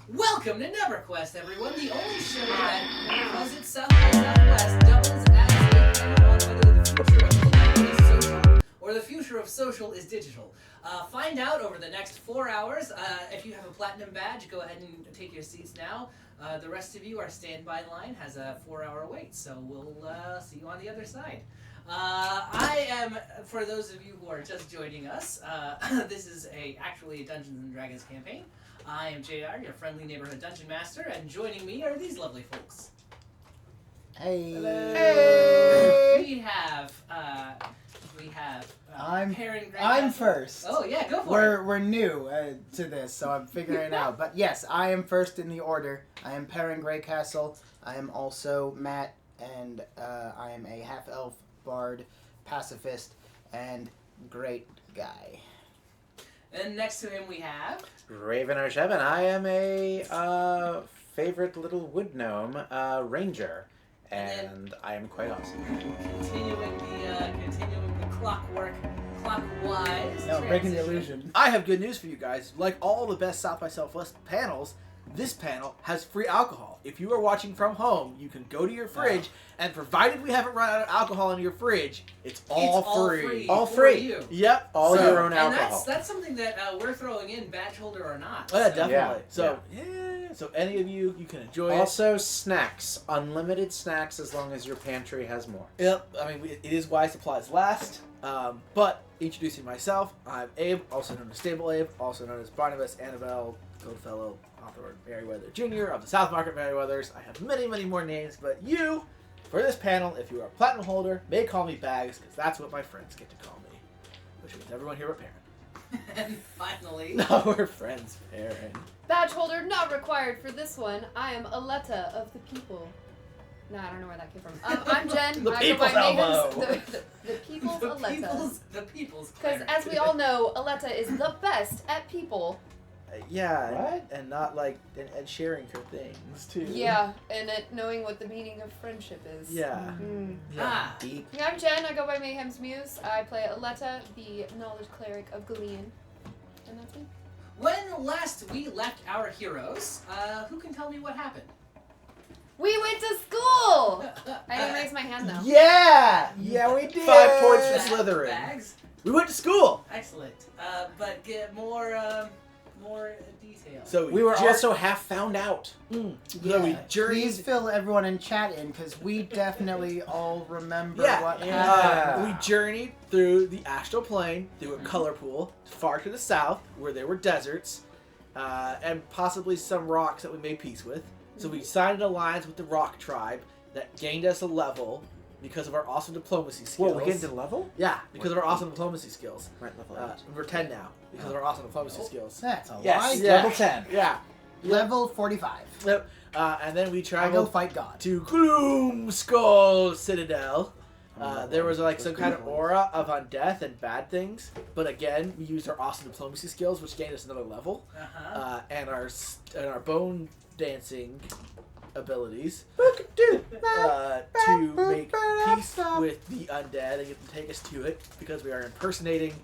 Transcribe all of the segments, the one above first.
Welcome to NeverQuest, everyone, the only show that calls itself NeverQuest doubles as a panel on whether the future of politeness is social or the future of social is digital. Find out over the next 4 hours. If you have a platinum badge, go ahead and take your seats now. The rest of you, our standby line has a 4-hour wait, so we'll see you on the other side. I am, for those of you who are just joining us, this is actually a Dungeons & Dragons campaign. I am JR, your friendly neighborhood dungeon master, and joining me are these lovely folks. Hey. Hello. Hey. We have. I'm first. Oh yeah, go for it. We're new to this, so I'm figuring it out. But yes, I am first in the order. I am Perrin Greycastle. I am also Matt, and I am a half-elf bard, pacifist, and great guy. And next to him we have Raven Arsheb, and I am a favorite little wood gnome ranger, and I am quite awesome. Continuing the clockwise. No, breaking the illusion. I have good news for you guys. Like all the best South by Southwest panels, this panel has free alcohol. If you are watching from home, you can go to your fridge, and provided we haven't run out of alcohol in your fridge, it's all free. All free. You. Yep. All your own alcohol. And that's something that we're throwing in, badge holder or not. Oh, yeah, definitely. Yeah. So, so any of you can enjoy it. Also, snacks. Unlimited snacks as long as your pantry has more. Yep. I mean, it is why supplies last. But introducing myself, I'm Abe, also known as Stable Abe, also known as Barnabas Annabelle Goldfellow, author Merriweather Jr. of the South Market Merriweathers. I have many, many more names, but you, for this panel, if you are a platinum holder, may call me Bags, because that's what my friends get to call me. Which means everyone here but Perrin. And finally... No, we're friends, Perrin. Badge holder not required for this one. I am Aletta of the People. No, I don't know where that came from. I'm Jen. The I go People's by Mayhem's- Elbow. The People's Aletta. The people's Because cleric. as we all know, Aletta is the best at people. Yeah, What? and not like and sharing her things too. Yeah, and at knowing what the meaning of friendship is. Yeah. Ah. Deep. Yeah, I'm Jen. I go by Mayhem's Muse. I play Aletta, the knowledge cleric of Galean. And that's me. When last we left our heroes, who can tell me what happened? We went to school! I didn't raise my hand though. Yeah! Yeah, we did! 5 points for Slytherin. Bags. We went to school! Excellent. But get more detail. So We were also half found out. So we journeyed. Please fill everyone in chat in, because we definitely all remember what happened. Yeah. We journeyed through the astral plane, through a color pool, far to the south, where there were deserts, and possibly some rocks that we made peace with. So we signed an alliance with the rock tribe that gained us a level because of our awesome diplomacy skills. Whoa, we get to level? Yeah, because of our awesome diplomacy skills. Right, level 8. We're 10 now because of our awesome diplomacy skills. That's a Yes, lie. Yeah. level 10. Yeah. Level 45. Yep. And then we I go traveled fight God. to Gloom Skull Citadel. There was like some kind of aura of undeath and bad things, but again, we used our awesome diplomacy skills, which gained us another level, and our bone dancing abilities to make peace with the undead and get them to take us to it because we are impersonating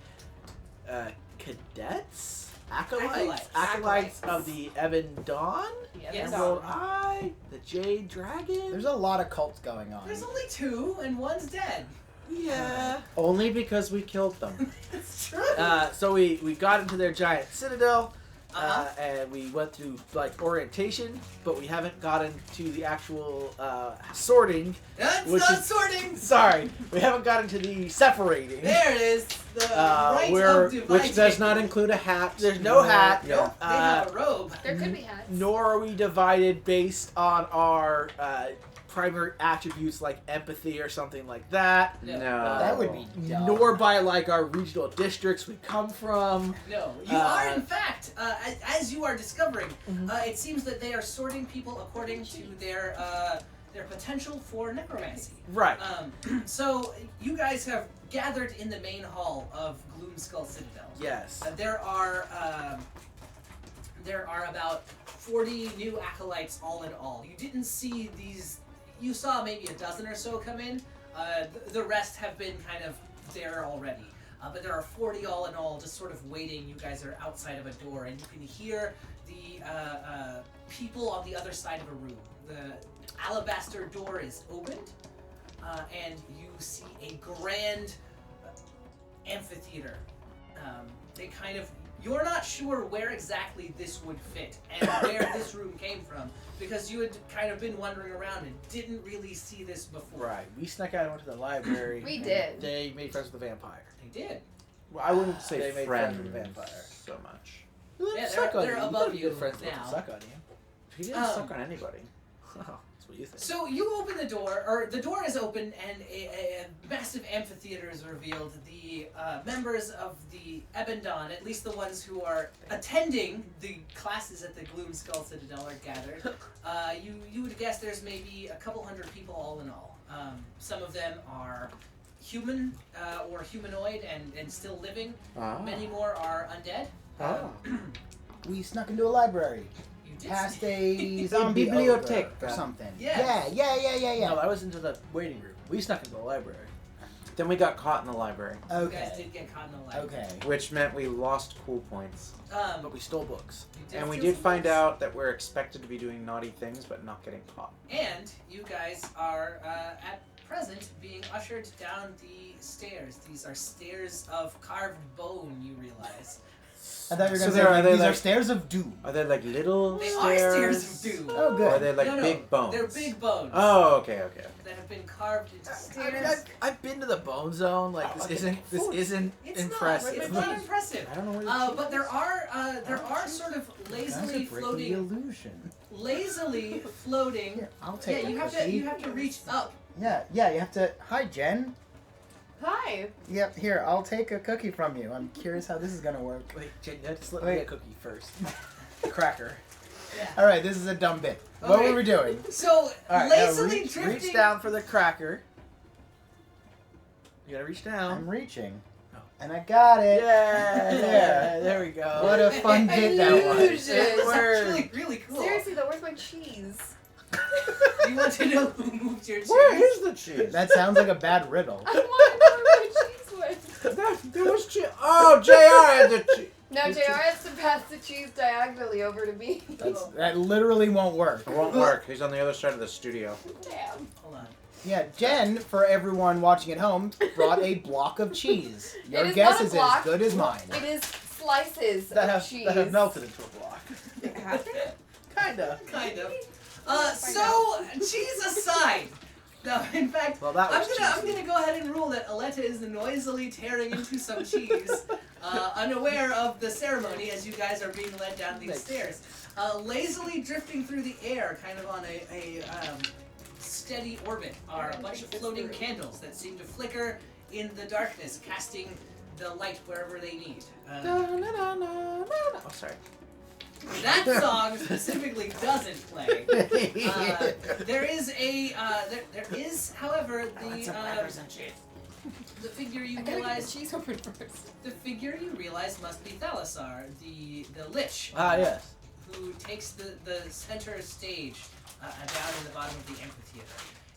cadets, acolytes of the Evan Dawn, Yes. Emerald Eye, the Jade Dragon. There's a lot of cults going on. There's only 2, and one's dead. Yeah. Only because we killed them. It's true. So we got into their giant citadel, Uh-huh. and we went through like orientation, but we haven't gotten to the actual sorting. That's which not is- sorting. Sorry, we haven't gotten to the separating. There it is. The right of dividing. Which does not include a hat. There's no hat. No. Nope, they have a robe. There could be hats. Nor are we divided based on our primary attributes like empathy or something like that. No. That would be dumb. Nor by like our regional districts we come from. No, you are in fact, as you are discovering, it seems that they are sorting people according to their potential for necromancy. Right. So you guys have gathered in the main hall of Gloomskull Citadel. Yes. There are about 40 new acolytes all in all. You didn't see these. You saw maybe a dozen or so come in. The rest have been kind of there already. But there are 40 all in all, just sort of waiting. You guys are outside of a door, and you can hear the people on the other side of a room. The alabaster door is opened, and you see a grand amphitheater. You're not sure where exactly this would fit and where this room came from, because you had kind of been wandering around and didn't really see this before. Right. We snuck out and went to the library. We and did. They made friends with the vampire. They did. Well, I wouldn't They say made friends friends with the vampire. so much. Yeah, Suck on they're you. above Good you friends with now. them suck on you. He didn't suck on anybody. Oh, that's what you think. So you open the door, or the door is open, and a massive amphitheater is revealed. The members of the Ebendon, at least the ones who are attending the classes at the Gloom Skull Citadel, are gathered. You would guess there's maybe a couple hundred people all in all. Some of them are human or humanoid and still living. Many more are undead. We snuck into a library. You did Past see- a zombie biblioteca. ogre or something. Yes. Yeah. No, I was into the waiting room. We snuck into the library. Then we got caught in the library, You guys Okay. did get caught in the light. Okay. which meant we lost cool points. But we stole books. You And we steal did some find books. out that we're expected to be doing naughty things, but not getting caught. And you guys are at present being ushered down the stairs. These are stairs of carved bone, you realize. I thought you were So going to there- say are they these are like- stairs of doom. Are they like little They stairs? are stairs of doom. Oh, Or are good. they like No, big bones? They're big bones. Oh, okay. That have been carved into I stairs. mean, I've been to the Bone Zone. Like this isn't It's impressive. not. It's not impressive. I don't know where But there are sort of lazily floating, illusion. floating. I'll take Yeah, a you have to reach up. Yeah, you have to. Hi, Jen. Hi. Yep, here, I'll take a cookie from you. I'm curious how this is gonna work. Wait, Jen, you have to slip me a Wait. cookie first. Cracker. Yeah. Alright, this is a dumb bit. What Okay. were we doing? So All right, now lazily reach drifting. down for the cracker. You gotta reach I'm down. reaching. Oh. And I got it. Yeah, there we go. What a fun bit that was. Illusion. It It's worked. actually really cool. Seriously though, where's my cheese? You want to know who moved your cheese? Where is the cheese? That sounds like a bad riddle. I want to know where my cheese went. There was cheese. Oh, JR had the cheese. No, JR has to pass the cheese diagonally over to me. That literally won't work. It won't work. He's on the other side of the studio. Damn. Hold on. Yeah, Jen, for everyone watching at home, brought a block of cheese. Your It is guess not a is block. as good as mine. It is slices that of have cheese. that have melted into a block. Kinda. Kind of. So cheese aside. No, in fact, Well, that was I'm cheesy. gonna go ahead and rule that Aletta is noisily tearing into some cheese, unaware of the ceremony as you guys are being led down these stairs. Lazily drifting through the air, kind of on a steady orbit, are a bunch of floating candles that seem to flicker in the darkness, casting the light wherever they need. Oh, sorry. That song specifically doesn't play. There is, however, the figure you I gotta get realize the cheese open first. the figure you realize must be Thalassar, the lich. Ah, yes. Who takes the center stage down in the bottom of the amphitheater.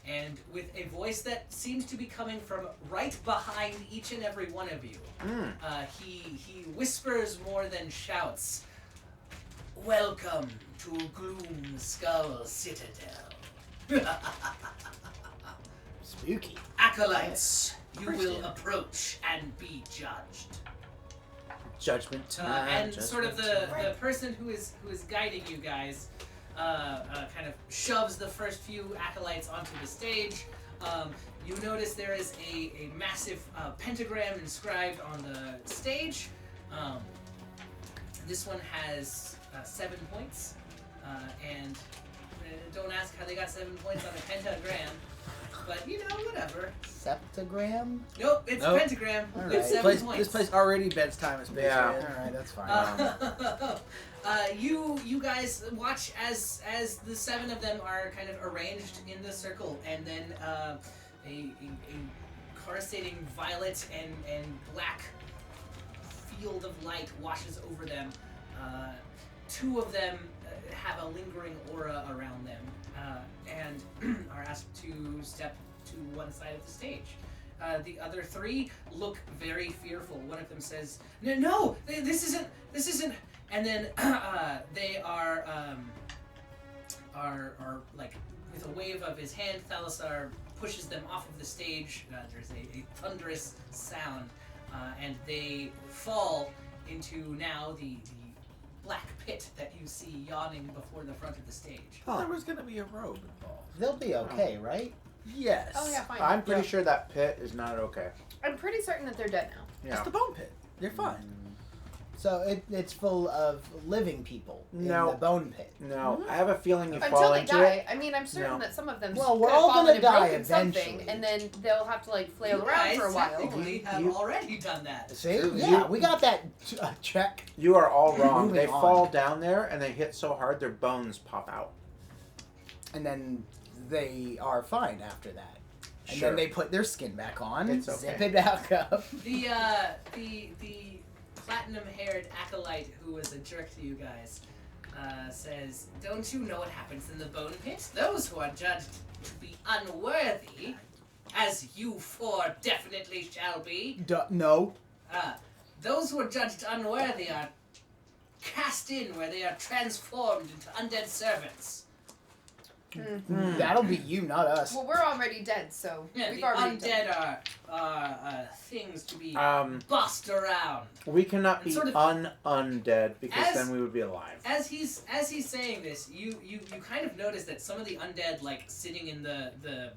And with a voice that seems to be coming from right behind each and every one of you, he whispers more than shouts. Welcome to Gloom Skull Citadel. Spooky. Acolytes, you will approach and be judged. Judgment time. And judgment sort of time. the person who is guiding you guys kind of shoves the first few acolytes onto the stage. You notice there is a massive pentagram inscribed on the stage. This one has 7 points, and don't ask how they got 7 points on a pentagram, but you know, whatever. Septagram? Nope, it's a Nope. pentagram All with right. 7 points. This place already beds time is based Yeah. in. Alright, that's fine. You guys watch as the 7 of them are kind of arranged in the circle, and then a coruscating violet and black field of light washes over them. 2 of them have a lingering aura around them, and are asked to step to one side of the stage. The other three look very fearful. One of them says, "No, this isn't." And then they are like, with a wave of his hand, Thalassar pushes them off of the stage. There's a thunderous sound, and they fall into now the black pit that you see yawning before the front of the stage. Oh, there was gonna be a robe involved. They'll be okay, right? Yes. Oh yeah, fine. I'm pretty sure that pit is not okay. I'm pretty certain that they're dead now. Yeah. It's the bone pit. They're fine. So it's full of living people in No. the bone pit. No, I have a feeling you Until fall they into die. it. I mean, I'm certain No. that some of them Well, we're could have all fallen gonna and die broken something, eventually. and then they'll have to like flail You around guys for a while. technically have You- already done that. See? True. Yeah, You- we got that check. You are all wrong. Moving They on. fall down there and they hit so hard their bones pop out. And then they are fine after that. And Sure. then they put their skin back on, It's zip okay. it back up. The platinum-haired acolyte who was a jerk to you guys says, "Don't you know what happens in the bone pit? Those who are judged to be unworthy, as you four definitely shall be, No. those who are judged unworthy are cast in where they are transformed into undead servants. That'll be you, not us. Well, we're already dead, so Yeah, we've the already done. undead are things to be Um, bossed around." we cannot be Sort of- undead because As- then we would be alive. As he's saying this, you kind of notice that some of the undead, like sitting in the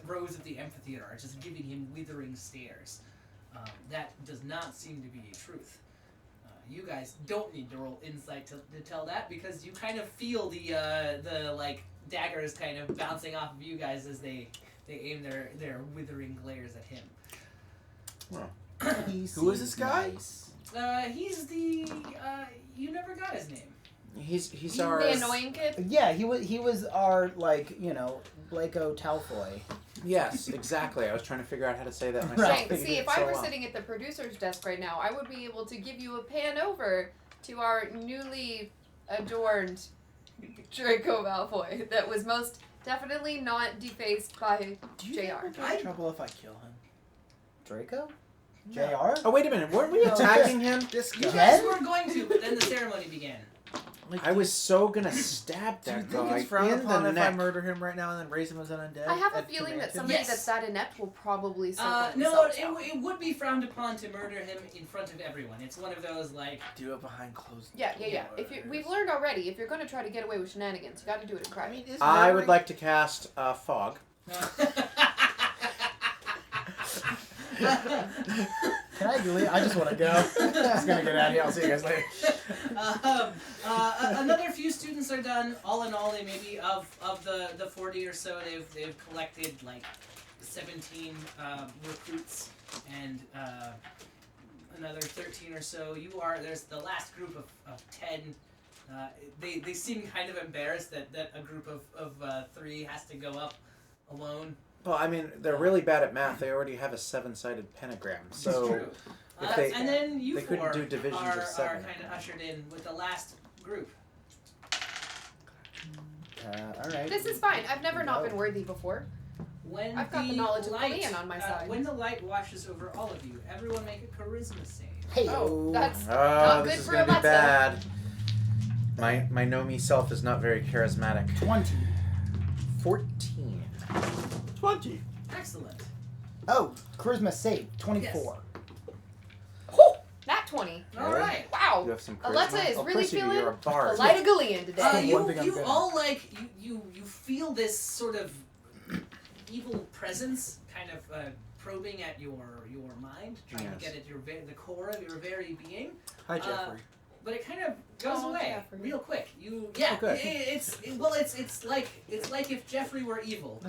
rows of the amphitheater, are just giving him withering stares. That does not seem to be truth. You guys don't need to roll insight to tell that, because you kind of feel the like daggers kind of bouncing off of you guys as they aim their withering glares at him. Who is this guy? Nice. He's the you never got his name. He's our. The annoying kid. Yeah, he was our, like, Blako Talfoy. Yes, exactly. I was trying to figure out how to say that myself. Right. but you See, did if I so were well. sitting at the producer's desk right now, I would be able to give you a pan over to our newly adorned Draco Malfoy that was most definitely not defaced by Do you JR. think we'll get in trouble if I kill him? Draco? No. JR? Oh wait a minute! Weren't we No. attacking him? This You guy. guys were going to, but then the ceremony began. Like, I was so gonna stab Do you that think guy it's frowned in upon the if I neck. murder him right now and then raise him as an undead? I have a and feeling command that him? somebody Yes. that's that inept will probably circle No, themselves out. it would be frowned upon to murder him in front of everyone. It's one of those, like... Do it behind closed Yeah. If you, we've learned already, if you're going to try to get away with shenanigans, you got to do it in private. I mean, is I would murdering- like to cast fog. Can I leave? I just want to go. I'm just going to get out of here. I'll see you guys later. Another few students are done. All in all, they maybe of the 40 or so, they've collected like 17 recruits, and another 13 or so. There's the last group of 10. They seem kind of embarrassed that a group of 3 has to go up alone. Well, I mean, they're really bad at math. They already have a 7-sided pentagram. It's So true. if they- And then you they couldn't four do divisions are of 7. kind of ushered in with the last group. All right. This is fine. I've never not No. been worthy before. When I've got the knowledge of light, Kalian on my side. When the light washes over all of you, everyone make a charisma save. Hey, Oh, that's Oh, not this good is for gonna be Alexa. bad. My know-me self is not very charismatic. 20. 14. 20. Excellent. Oh, charisma save, 24. Nat 20. All right. Wow. You have some charisma. Alexa is Of really course you do, feeling you're a the bard. light of Gullion today. One thing I'm You good at. all like you feel this sort of evil presence kind of probing at your mind, trying Yes. to get at the core of your very being. Hi, Jeffrey. But it kind of goes Oh, away Jeffrey. real quick. Oh, good. It's like if Jeffrey were evil.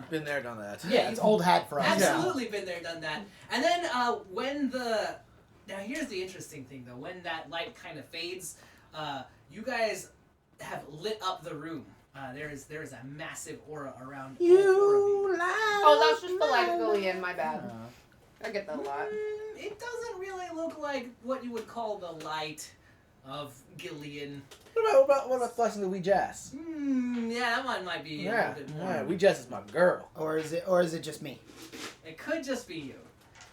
Been there, done that. Yeah, it's old hat for us. Absolutely been there, done that. And then now here's the interesting thing though. When that light kind of fades, you guys have lit up the room. There is a massive aura around all 4 of you. Oh, that's just the light of Gullion. My bad. I get that a lot. It doesn't really look like what you would call the light. Gillian. What about flexing the wee Jess? Yeah, that one might be a Yeah, little bit more. yeah, wee Jess is my girl. Or is it just me? It could just be you.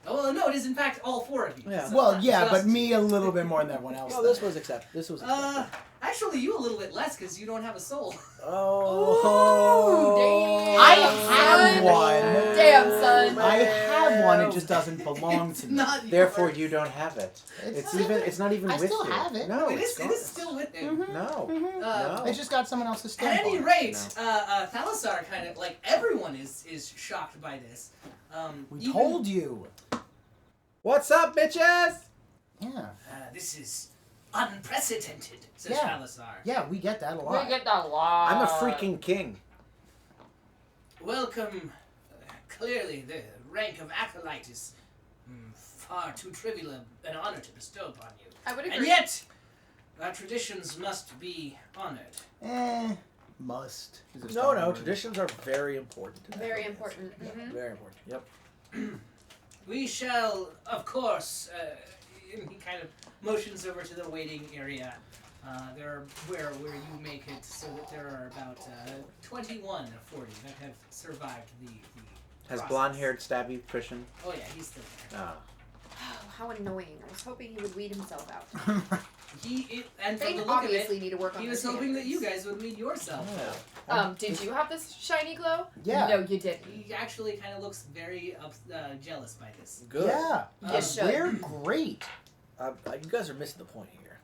Oh, well, no, it is in fact all four of you. Yeah. So Well, not yeah, just but me a little bit more than everyone else. Well, this was accepted. This was accepted. Actually, you a little bit less because you don't have a soul. Oh, damn. I have one. Damn, son. I have one. It just doesn't belong to me. Not Therefore, yours. you don't have it. It's not even I with still you. have it. No, It it's is still with him. No. Uh, No. It's just got someone else's At stamp any on it. rate, No. Thalasar kind of like everyone is shocked by this. We Even- told you. What's up, bitches? Yeah. This is unprecedented, says Yeah. Thalasar. Yeah, we get that a We lot. get that a lot. I'm a freaking king. Welcome. Clearly, the rank of acolyte is far too trivial an honor to bestow upon you. I would agree. And yet, our traditions must be honored. Must. is a no, strong no. word. Traditions are very important. to Very necromancy. important. Yeah, Mhm. very important. Yep. We shall, of course, and he kind of motions over to the waiting area. There are where you make it so that there are about 21 of 40 that have survived the Has process. blonde-haired stabby cushion? Oh yeah, he's still there. Ah. Oh, how annoying. I was hoping he would weed himself out. And from They the look of obviously it, need to work on he their was hoping that you standards. guys would meet yourself. Yeah. Did you have this shiny glow? Yeah. No, you didn't. He actually kind of looks very jealous by this. Good. Yeah. You should. We're great. You guys are missing the point here.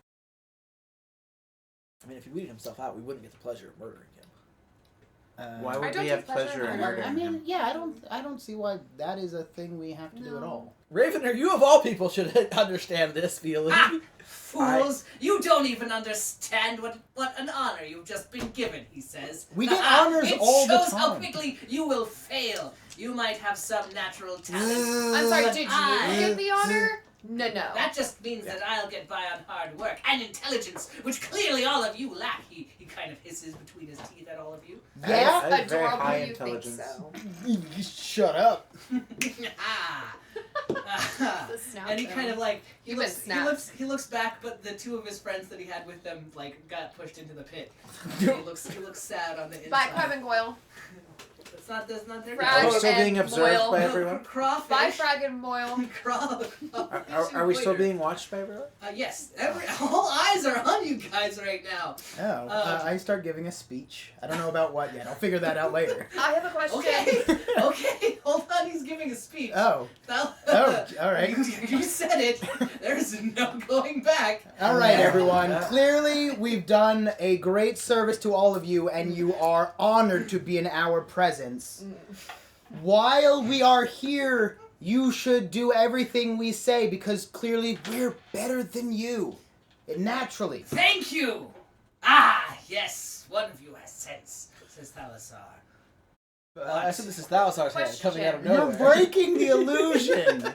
I mean, if he weeded himself out, we wouldn't get the pleasure of murdering him. Why I would don't we take have pleasure pleasure in in murdering I murdering mean, him? yeah, I don't see why that is a thing we have to do at No. all. Ravener, you of all people should understand this feeling. Ah! Fools! You don't even understand what an honor you've just been given, he says. We get Ah, honors it all the shows how time. quickly you will fail. You might have some natural talent. I'm sorry, but did you I- get the honor? No. That just means that I'll get by on hard work and intelligence, which clearly all of you lack. He kind of hisses between his teeth at all of you. Yeah? I have very Adorable high you think intelligence. so. Shut up. Ah. The snap And he though. kind of like You've been snapped. he looks back, but the two of his friends that he had with them like got pushed into the pit. he looks sad on the inside. Bye, Crab and Goyle. That's not their Frag Are we name. still being and observed Moyle. by everyone? Crawfish. Bye, Frag and Moyle. Are we still being watched by everyone? Yes. All eyes are on you guys right now. Oh, I start giving a speech. I don't know about what yet. I'll figure that out later. I have a question. Okay. Okay. Hold on. He's giving a speech. Oh, Now- all right. You said it. There's no going back. All right, Yeah. everyone. Yeah. Clearly, we've done a great service to all of you, and you are honored to be in our presence. While we are here, you should do everything we say, because clearly we're better than you. Naturally. Thank you. Ah, yes. One of you has sense, says Thalasar. I said this is Thalasar's hand coming out of Question. You're nowhere. breaking the illusion.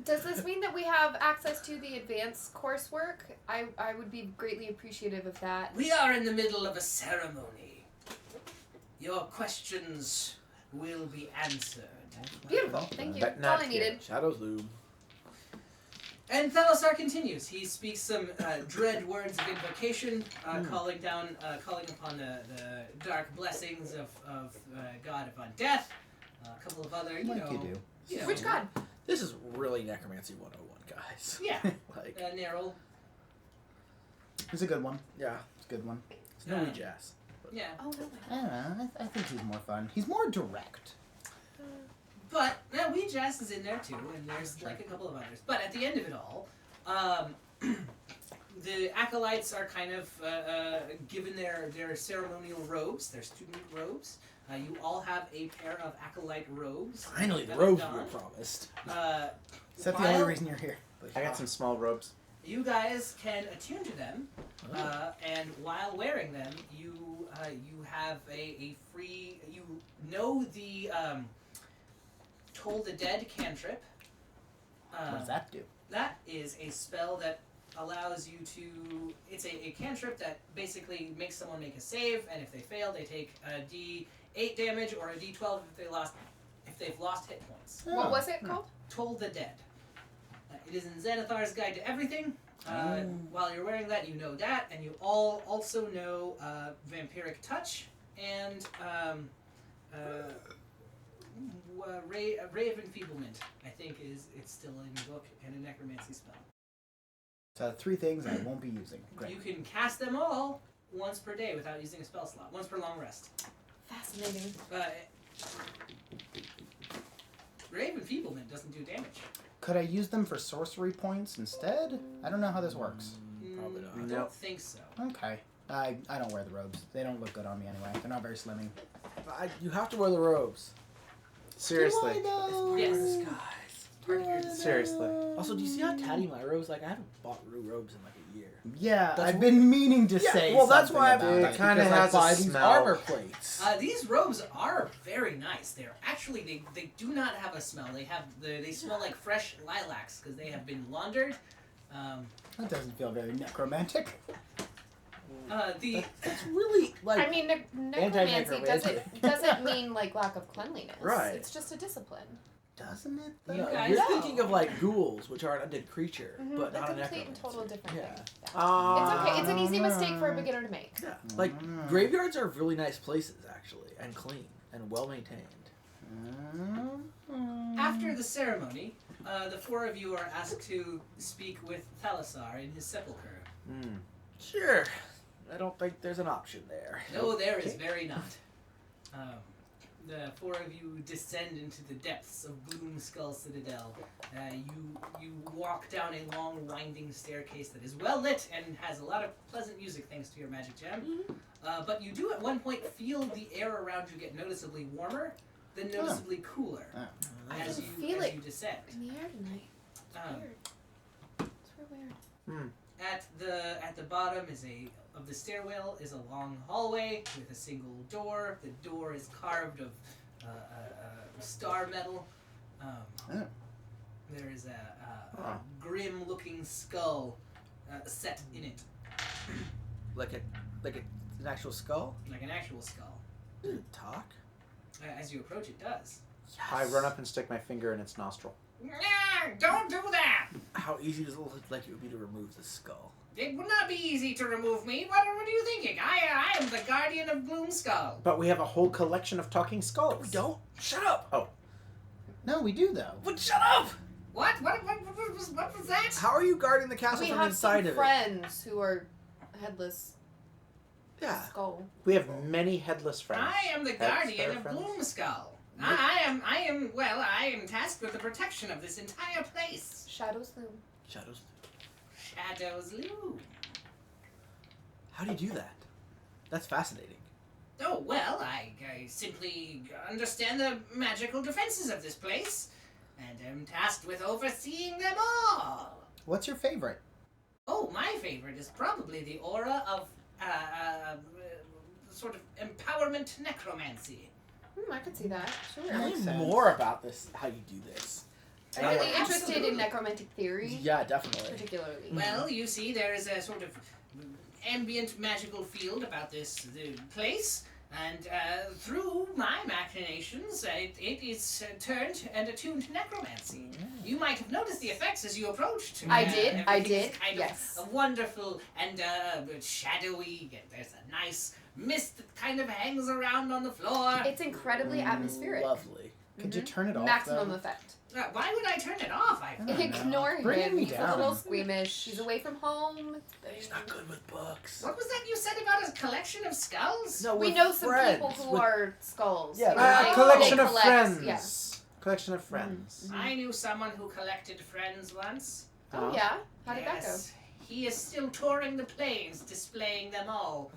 Does this mean that we have access to the advanced coursework? I would be greatly appreciative of that. We are in the middle of a ceremony. Your questions will be answered. Beautiful. Thank you. But That's all not I needed. Shadows loom. And Thalasar continues. He speaks some dread words of invocation, calling upon the dark blessings of God of Undeath. A couple of other, you Like know, you do. you know, Which god? This is really Necromancy 101, guys. Yeah, Like, Nerl. It's a good one. yeah. It's a good one. It's no wee jazz. Yeah, Oh no. I don't know. I think he's more fun. He's more direct. but Wee Jazz is in there too, and there's like a couple of others. But at the end of it all, the acolytes are kind of given their ceremonial robes, their student robes. You all have a pair of acolyte robes. Finally, the that robes are we were done. promised. Is that the While- only reason you're here? I got some small robes. You guys can attune to them, and while wearing them, you have a free. You know the Toll the Dead cantrip. What does that do? That is a spell that allows you to. It's a cantrip that basically makes someone make a save, and if they fail, they take a D8 damage or a D12 if they've lost hit points. What was it called? Toll the Dead. It is in Xanathar's Guide to Everything. While you're wearing that, you know that, and you all also know Vampiric Touch and Ray of Enfeeblement, I think it's still in the book, and a Necromancy spell. So 3 things I won't be using. Great. You can cast them all once per day without using a spell slot, once per long rest. Fascinating. Ray of Enfeeblement doesn't do damage. Could I use them for sorcery points instead? I don't know how this works. Probably not. I No. don't think so. Okay. I don't wear the robes. They don't look good on me anyway. They're not very slimming. You have to wear the robes. Seriously. Do I though? Yes. Guys. Seriously. Also, do you see how tatty my robes? Like, I haven't bought robes in like a year. Yeah, That's I've been meaning to Yeah, say well, that's something why about it it. kinda because I has a buy these smell. armor plates. These robes are very nice. They're actually they do not have a smell. They smell like fresh lilacs because they have been laundered. That doesn't feel very necromantic. It's really like. I mean, necromancy Anti-necromancy. doesn't mean like lack of cleanliness. Right. It's just a discipline. Doesn't it? Though? You No, guys you're know. thinking of like ghouls, which are an undead creature, Mhm, but a not a complete and necromancer. total different Yeah. thing. Yeah. It's okay. It's an easy Ah. mistake for a beginner to make. Yeah, like graveyards are really nice places actually, and clean and well maintained. After the ceremony, the 4 of you are asked to speak with Thalassar in his sepulchre. Sure, I don't think there's an option there. No, there is very not. The 4 of you descend into the depths of Gloomskull Citadel. You walk down a long, winding staircase that is well lit and has a lot of pleasant music thanks to your magic gem. But you do at one point feel the air around you get noticeably warmer, then noticeably cooler as can you feel it. descend. In the air tonight. Um, Weird. It's real weird. At the bottom of the stairwell is a long hallway with a single door. The door is carved of star metal. There is a grim-looking skull set in it, Like an actual skull. like an actual skull. Does it talk? As you approach, it does. I run up and stick my finger in its nostril. Don't do that! How easy does it look like it would be to remove the skull? It would not be easy to remove me. What are you thinking? I am the guardian of Gloomskull. But we have a whole collection of talking skulls. We don't. Shut up. Oh, No, we do though. but shut up. What was that? How are you guarding the castle We from have inside some of it? friends who are headless Yeah. skull. We have many headless friends. I am the Heads, guardian fair of friends. Gloomskull. I am tasked with the protection of this entire place. Shadows loom. Shadows. Shadows loom. How do you do that? That's fascinating. Oh, well, I simply understand the magical defenses of this place, and am tasked with overseeing them all. What's your favorite? Oh, my favorite is probably the aura of, sort of empowerment necromancy. I could see that. Sure. That makes Tell me sense. more about this. How you do this? I'm Oh, really interested absolutely. in necromantic theory, Yeah, definitely. particularly. Well, you see, there is a sort of ambient magical field about this place, and through my machinations, it is turned and attuned to necromancy. You might have noticed the effects as you approached. I did, I everything is did, kind yes. of wonderful and shadowy. There's a nice mist that kind of hangs around on the floor. It's incredibly atmospheric. Lovely. Could you turn it off? Maximum though? effect. Why would I turn it off? I don't know. Ignore Bring him. me He's a down. little squeamish. He's away from home. He's not good with books. What was that you said about a collection of skulls? No, We with know some friends, people who with- are skulls. Yeah, You know, A they collection of collect- friends. Yeah. Collection of friends. I knew someone who collected friends once. Oh yeah. How did that go? Yes. He is still touring the plains, displaying them all.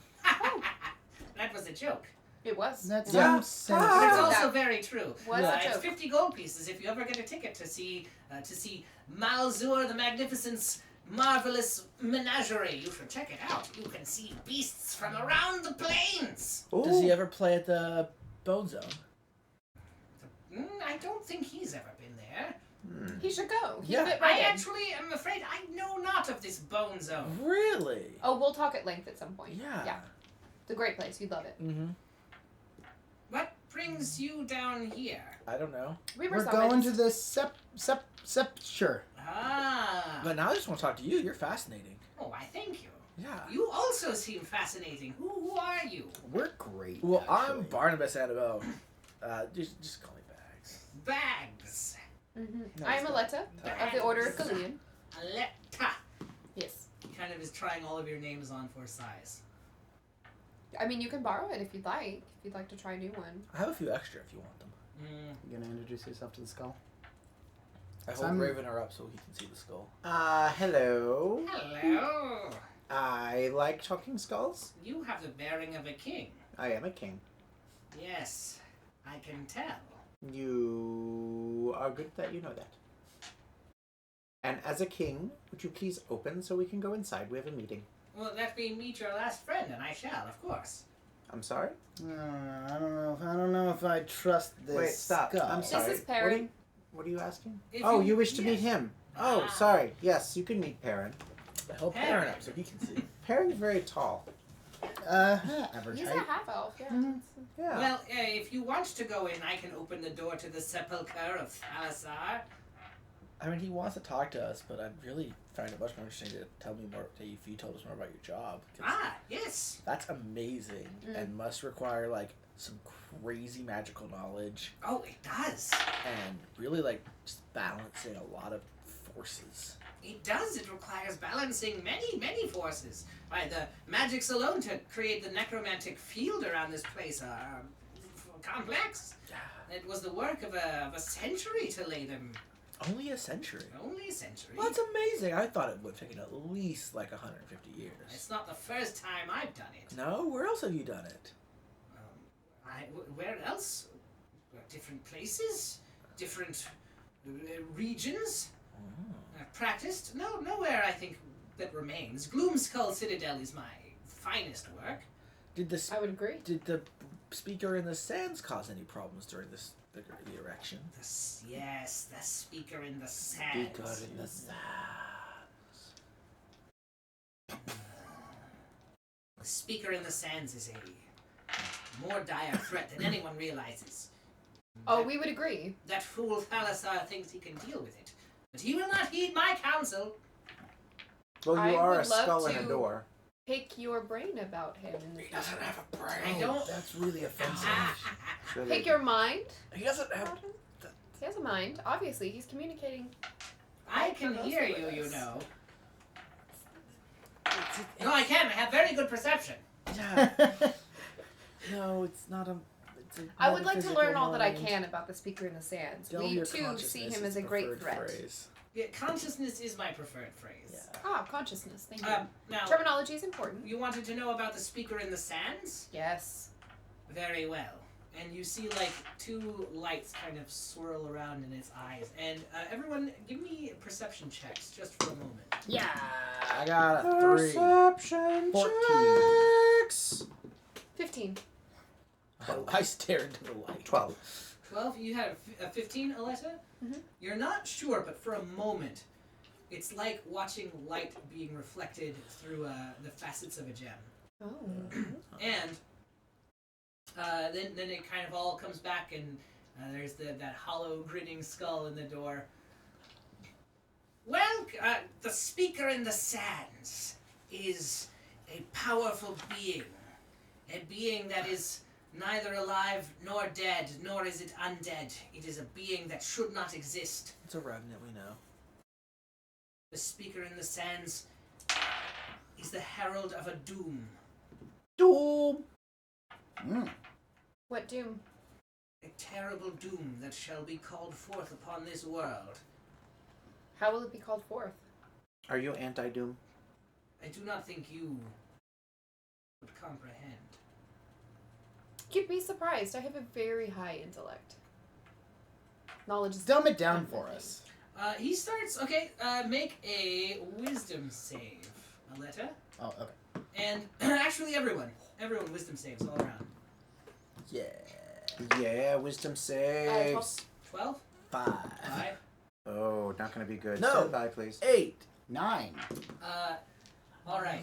That was a joke. It was. That Yeah. sounds sinister. But it's Ah. also very true. Was a It's joke. 50 gold pieces if you ever get a ticket to see Malzur the Magnificent's marvelous menagerie. You should check it out. You can see beasts from around the plains. Does he ever play at the Bone Zone? I don't think he's ever been there. He should go. He Yeah. fit I right in. actually am afraid I know not of this bone zone. Really? Oh, we'll talk at length at some point. Yeah. Yeah. It's a great place. You'd love it. Mm-hmm. What brings you down here? I don't know. We were We're going summoned. to the sepulchre. Ah. But now I just want to talk to you. You're fascinating. Oh, I thank you. Yeah. You also seem fascinating. Who are you? We're great. Well, actually. I'm Barnabas Annabelle. Just call me Bags. Bags. No, I am it's Aletta of the Order of Galleon. Aletta. Yes. Kind of is trying all of your names on for size. I mean, you can borrow it if you'd like. If you'd like to try a new one. I have a few extra if you want them. You gonna introduce yourself to the skull? I So hold I'm- Ravener up so he can see the skull. Hello. Hello. I like talking skulls. You have the bearing of a king. I am a king. Yes, I can tell. You are good that you know that. And as a king, would you please open so we can go inside? We have a meeting. Well, let me meet your last friend, and I shall, of course. I'm sorry? I don't know if I trust this. Wait, stop. Skull. I'm sorry. This is Perrin. What are you asking? If Oh, you- you wish to yes. meet him. Oh, Ah. sorry. Yes, you can meet Perrin. I hold Hey. Perrin up so he can see. Perrin's very tall. Average He's a height. half elf, yeah. Mhm. Yeah. Well, if you want to go in, I can open the door to the sepulchre of Thalasar. I mean, he wants to talk to us, but I'd really find it much more interesting to tell me more if you told us more about your job. 'Cause Ah, yes. that's amazing and must require like some crazy magical knowledge Oh, it does. and really like just balancing a lot of forces. It does. It requires balancing many, many forces. Right, the magics alone to create the necromantic field around this place are complex. It was the work of a century to lay them. Only a century. Only a century. Well, that's amazing. I thought it would take at least like 150 years. It's not the first time I've done it. No, where else have you done it? Where else? Different places, different regions. I've practiced. Nowhere I think that remains. Gloomskull Citadel is my finest work. Did the I would agree. did the speaker in the sands cause any problems during the erection? Yes, the speaker in the sands. The speaker in the sands is a more dire threat than anyone realizes. Oh, we would agree. That fool Thalasar thinks he can deal with it, but he will not heed my counsel. Well, you I are a would love skull and a to- door. Pick your brain about him. He doesn't have a brain. I don't. That's really offensive. Sure Pick they- your mind He doesn't have. about him. He has a mind. Obviously, he's communicating. I can Those hear are you, you us. know. No, I can. I have very good perception. Yeah. No, it's not a. It's a I would like to learn metaphysical all that I mind. can about the speaker in the sands. Delve We your too see consciousness him is as a great preferred threat. phrase. Yeah, consciousness is my preferred phrase. Yeah. Ah, consciousness. Thank you. Now, Terminology is important. you wanted to know about the speaker in the sands? Yes. Very well. And you see, like, two lights kind of swirl around in its eyes. And everyone, give me perception checks just for a moment. Yeah. I got a 3. Perception 14. checks. 15. Oh, I stare into the light. 12. 12? You had a 15, Aletta? Mhm. You're not sure, but for a moment, it's like watching light being reflected through the facets of a gem. Oh. And then it kind of all comes back, and there's that hollow, grinning skull in the door. Well, the speaker in the sands is a powerful being. A being that is neither alive nor dead, nor is it undead. It is a being that should not exist. It's a revenant, we know. The speaker in the sands is the herald of a doom. Doom! What doom? A terrible doom that shall be called forth upon this world. How will it be called forth? Are you anti-doom? I do not think you would comprehend. You'd be surprised. I have a very high intellect. Knowledge is Dumb it down for us. He starts, make a wisdom save, Aletta. Oh, okay. And actually everyone wisdom saves all around. Yeah. Yeah, wisdom saves. 12? 5. 5? Oh, not gonna be good. No. Stand by, please. 8. 9. Alright.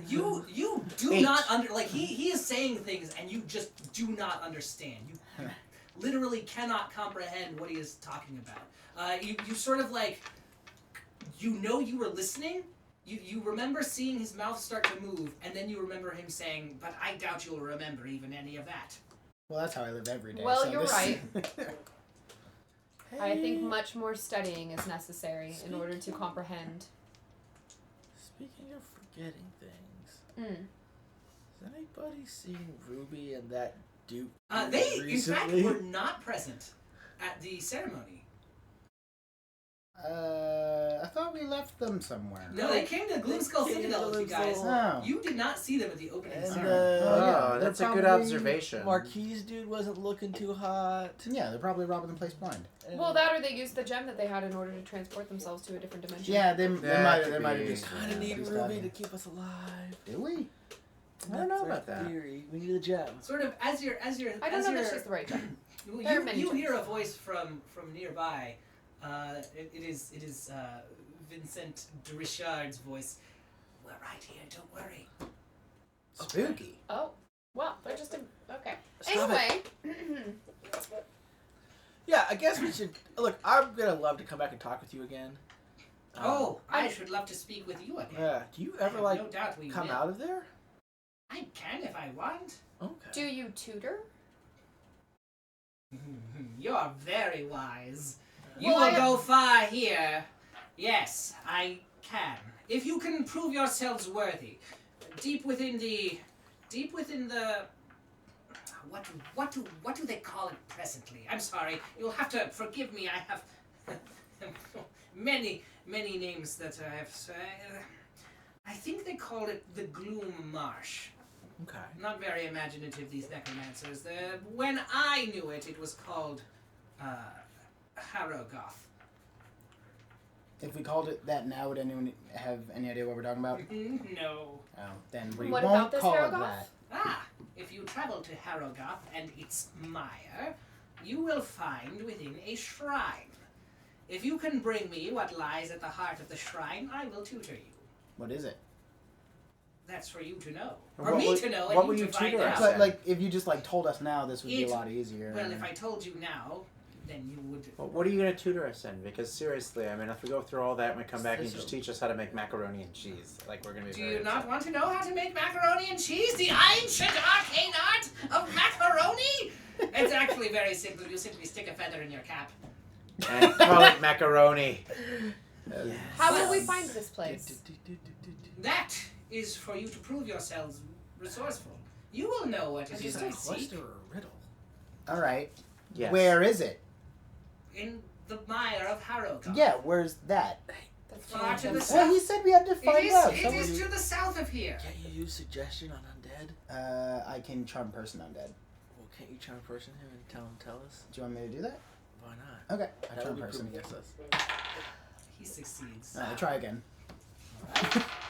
you do 8. not he is saying things and you just do not understand. You literally cannot comprehend what he is talking about. You sort of like you know you were listening. You remember seeing his mouth start to move, and then you remember him saying, "But I doubt you'll remember even any of that." Well, that's how I live every day. Well, so you're this- right. I think much more studying is necessary in order to comprehend. Speaking of forgetting things, Mm. has anybody seen Ruby and that dude They, recently? in fact, were not present at the ceremony. I thought we left them somewhere. No, they came to Gloomskull Citadel with you guys. Oh. You did not see them at the opening And, ceremony. yeah, they're that's a good probably observation. Marquise dude wasn't looking too hot. Yeah, they're probably robbing the place blind. And Well, that or they used the gem that they had in order to transport themselves to a different dimension. Yeah, they might could have be. just kind of need just Ruby got- to keep us alive. Do we? I don't know That's our about that. Theory. We need a gem. Sort of as you're I don't know that she's the right gem. There are many you gems. hear a voice from nearby. It is Vincent de Richard's voice. We're right here. Don't worry. Spooky. Oh, well, they're just okay. Stop Anyway, Yeah, I guess we should look. I'm gonna love to come back and talk with you again. I should love to speak with you again. Yeah. Do you I ever have like no doubt we come will. out of there? I can if I want. Okay. do you tutor? You're very wise. You Well, will go far here. Yes, I can. If you can prove yourselves worthy, deep within the, what do they call it presently? I'm sorry. You'll have to forgive me. I have many names that I have. I think they call it the Gloom Marsh. Okay. Not very imaginative, these necromancers. When I knew it, it was called Harrowgoth. If we called it that now, would anyone have any idea what we're talking about? No. Oh, then we What won't about this call it Harrowgoth? that. Ah, if you travel to Harrowgoth and its mire, you will find within a shrine. If you can bring me what lies at the heart of the shrine, I will tutor you. What is it? That's for you to know. What For me would- to know, what and would you you to find tutor us out. But like, if you just like told us now, this would be a It- lot easier. Well, if I told you now, then you would. Well, what are you going to tutor us in? Because seriously, I mean, if we go through all that and we come back and you just teach us how to make macaroni and cheese, like we're going to be Do very you not upset. want to know how to make macaroni and cheese? The ancient arcane art of macaroni? It's actually very simple. You simply stick a feather in your cap. And call it macaroni. How will we find this place? That is for you to prove yourselves resourceful. You will know what it is I a seek question or a riddle? All right. Yes. Where is it? in the mire of Harrowgoth. Yeah, where's that? That's Far to the Jonathan. south. Well, he said we had to find out. It Someone- is to the south of here. Can't you use suggestion on undead? I can charm person undead. Well, can't you charm person him and tell us? Do you want me to do that? Why not? Okay. I That charm would be person. proof against us. He succeeds. Alright, try again.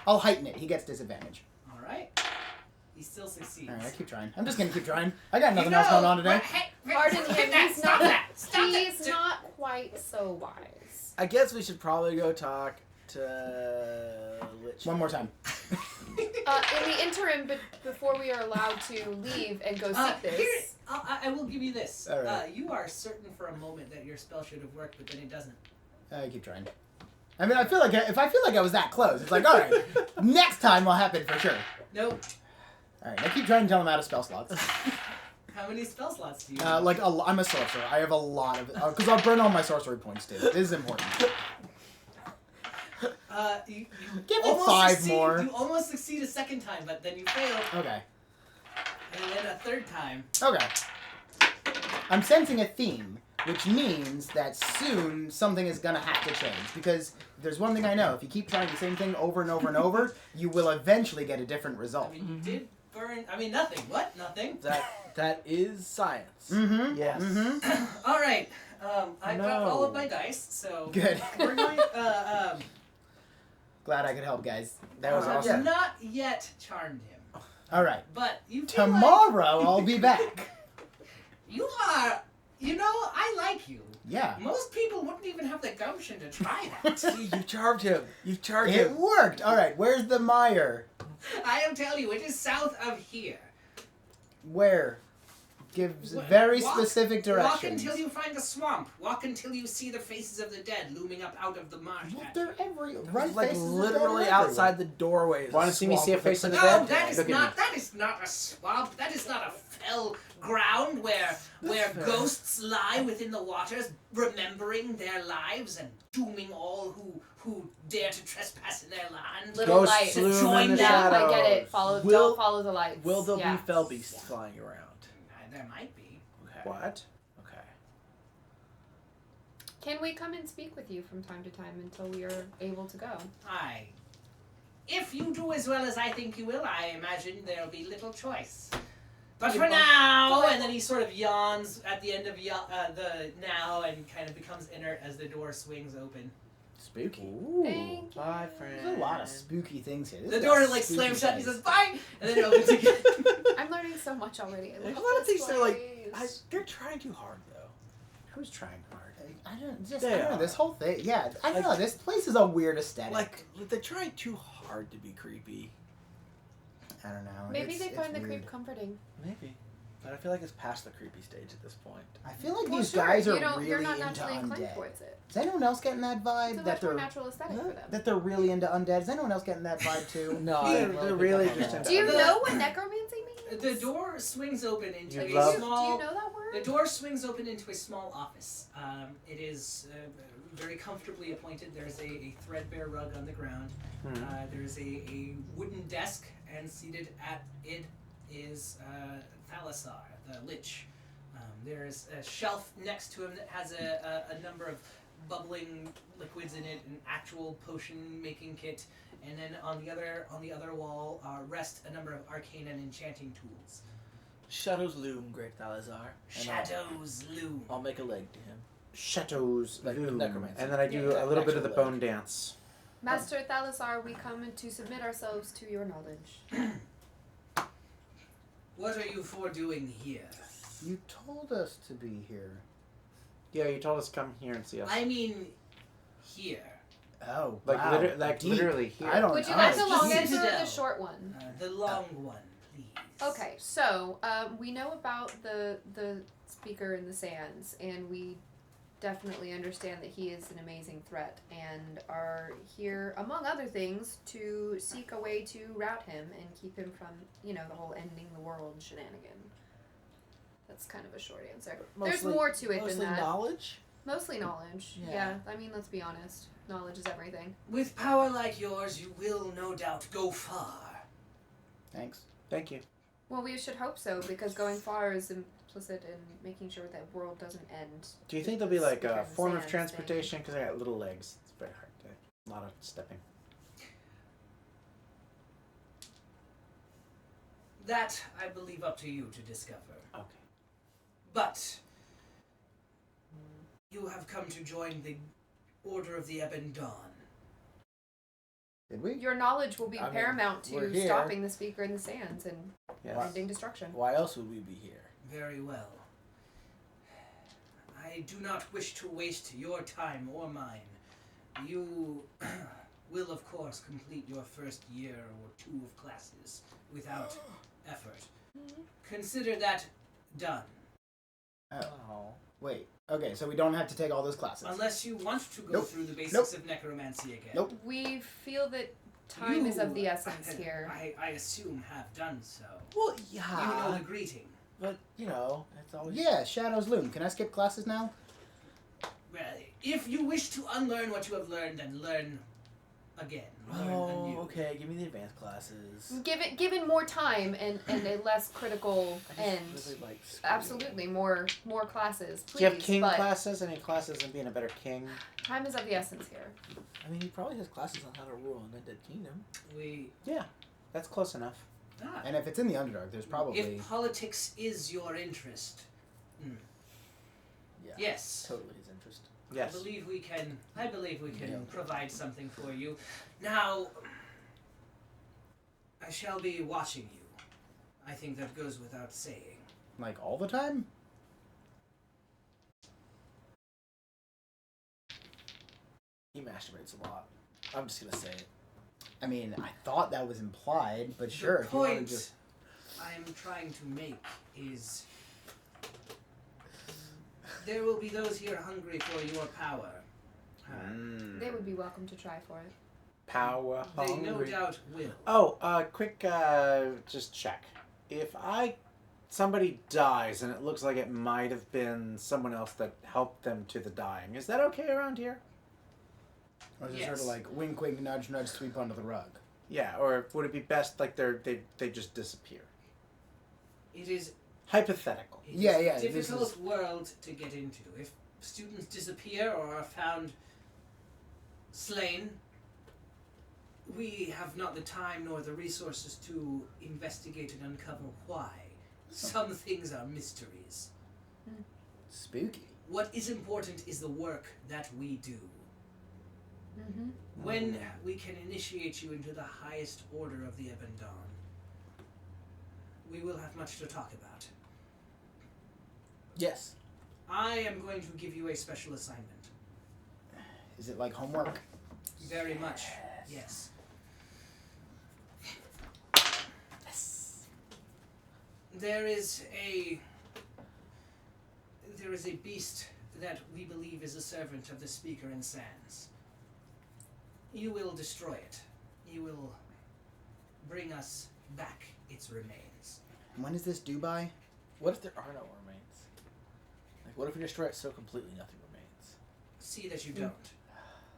I'll heighten it. He gets disadvantage. All right. He still succeeds. Alright, I keep trying. I'm just gonna keep trying. I got nothing You else know, going on today. Hey, Pardon stop him, that, he's stop not- that. Stop He's that. not quite so wise. I guess we should probably go talk to Lich. One more time. In the interim, but before we are allowed to leave and go seek this, Here, I will give you this. All right. You are certain for a moment that your spell should have worked, but then it doesn't. I keep trying. I mean, I feel like if I feel like I was that close, it's like, all right, next time will happen for sure. Nope. All right, I keep trying to tell him out of spell slots. How many spell slots do you have? Like I'm a sorcerer. I have a lot of because I'll burn all my sorcery points too. This is important. You Give me almost 5 succeed, more. You almost succeed a second time, but then you fail, Okay. and then a third time. Okay. I'm sensing a theme, which means that soon something is gonna have to change. Because there's one thing I know: if you keep trying the same thing over and over and over, you will eventually get a different I result. mean, you did burn. I mean, nothing. What? Nothing. That is science. Mm-hmm. Yes. Mm-hmm. All right. I dropped all of No. my dice, so Good. we're going. Glad I could help, guys. That was I've awesome. not yet charmed him, All right. but you feel like Tomorrow I'll be back. you are. You know, I like you. Yeah. Most people wouldn't even have the gumption to try that. See, you charmed him. You charmed It him. worked. All right. Where's the mire? I am telling you, it is south of here. Where? gives very Walk- specific Walk directions. until you find a swamp. Walk until you see the faces of the dead looming up out of the marsh. Well, at they're you. right like faces of literally dead outside the doorway. is Wanna see me swamp see a with face of the No, dead? that is Look at not. me. That is not a swamp. That is not a fell ground where fair. ghosts lie within the waters, remembering their lives and dooming all who dare to trespass in their land. Little Ghosts light. loom Join in the them. I get it. shadows. Don't follow the lights. Will there Yeah. be fell beasts flying around? There might be. Okay. What? Okay. Can we come and speak with you from time to time until we are able to go? Aye. If you do as well as I think you will, I imagine there'll be little choice. But for now, and then he sort of yawns at the end of the now and kind of becomes inert as the door swings open. Spooky. Ooh. Thank you. Bye, friend. There's a lot of spooky things here. This The is door a like spooky slams shut and he place. says bye, and then it opens again. I'm learning so much already. I A love lot of this things are like, place. they're trying too hard though. Who's trying hard? I don't They know, are. this whole thing. Yeah, I don't Like- know. This place is a weird aesthetic. Like they're trying too hard to be creepy. I don't know. Maybe it's, they it's find the weird. creep comforting. Maybe, but I feel like it's past the creepy stage at this point. I feel like Well, these sure, guys are you're really not into naturally inclined undead. towards it. Is anyone else getting that It's a vibe much that more they're natural aesthetic for them. that they're really into undead? Is anyone else getting that vibe too? No, They're really just into Do you The- know what necromancy means? The door swings open into You a love- Do small. you know that word? The door swings open into a small office. It is very comfortably appointed. There's a threadbare rug on the ground. Hmm. There's a wooden desk, and seated at it is Thalassar, the Lich. There's a shelf next to him that has a number of bubbling liquids in it, an actual potion-making kit, and then on the other wall rest a number of arcane and enchanting tools. Shadows loom, great Thalazar. Shadows loom. I'll make a leg to him. Shadows Like loom. necromancy. And then I do Yeah, a little bit of actual the leg. bone dance. Master Thalassar, we come to submit ourselves to your knowledge. What are you for doing here? You told us to be here. Yeah, you told us to come here and see us. I mean, here. Oh, Like, wow. literally here. I don't. Would you I like don't the long see- answer or the Citadel. short one? The long one, please. Okay, so we know about the speaker in the sands, and we definitely understand that he is an amazing threat, and are here, among other things, to seek a way to rout him and keep him from, the whole ending the world shenanigan. That's kind of a short answer. There's Mostly- more to it than Mostly that. knowledge. Mostly knowledge. Yeah. Yeah, I mean, let's be honest. Knowledge is everything. With power like yours, you will no doubt go far. Thanks. Thank you. Well, we should hope so, because going far is implicit in making sure that world doesn't end. Do you think there'll be like a Speaker in the form of sands transportation? Because I got little legs. It's very hard to. A lot of stepping. That, I believe, up to you to discover. Okay. But you have come to join the Order of the Ebon Dawn. Did we? Your knowledge will be I mean, paramount we're to here. stopping the speaker in the sands and Yes. ending destruction. Why else would we be here? Very well. I do not wish to waste your time or mine. You will, of course, complete your first year or two of classes without effort. Consider that done. Oh. Wait. Okay, so we don't have to take all those classes. Unless you want to go Nope. through the basics of necromancy again. Nope. We feel that time is of the You, essence here. I assume have done so. Well, You know yeah, the greeting. but it's always Yeah, Shadows Loom. Can I skip classes now? Well, if you wish to unlearn what you have learned, then learn again. Learn Oh, anew. okay. Give me the advanced classes. Given more time and a less critical I just end. really like school. Absolutely, more classes, please. Do you have king but classes? Any classes in being a better king? time is of the essence here. I mean, he probably has classes on how to rule an undead kingdom. We That's close enough. And if it's in the Underdark, there's probably. If politics is your interest, Yeah. yes. Totally his interest. Yes. I believe we can Yeah. provide something for you. Now, I shall be watching you. I think that goes without saying. Like all the time? He masturbates a lot. I'm just gonna say it. I mean, I thought that was implied, but sure. The If you want point to just. I am trying to make is There will be those here hungry for your power. They would be welcome to try for it. Power They hungry. no doubt will. Oh, quick, just check. If somebody dies and it looks like it might have been someone else that helped them to the dying, is that okay around here? Or is it Yes. sort of like wink, wink, nudge, nudge, sweep under the rug? Yeah, or would it be best like they just disappear? It is Hypothetical. It Yeah, is yeah, a this difficult is- world to get into. If students disappear or are found slain, we have not the time nor the resources to investigate and uncover why. Some things are mysteries. Spooky. What is important is the work that we do. Mm-hmm. When we can initiate you into the highest order of the Ebon Dawn, we will have much to talk about. Yes. I am going to give you a special assignment. Is it like homework? Very much, yes. There is a beast that we believe is a servant of the Speaker in Sands. You will destroy it. You will bring us back its remains. And when is this due by? What if there are no remains? Like, what if we destroy it so completely nothing remains? See that you don't.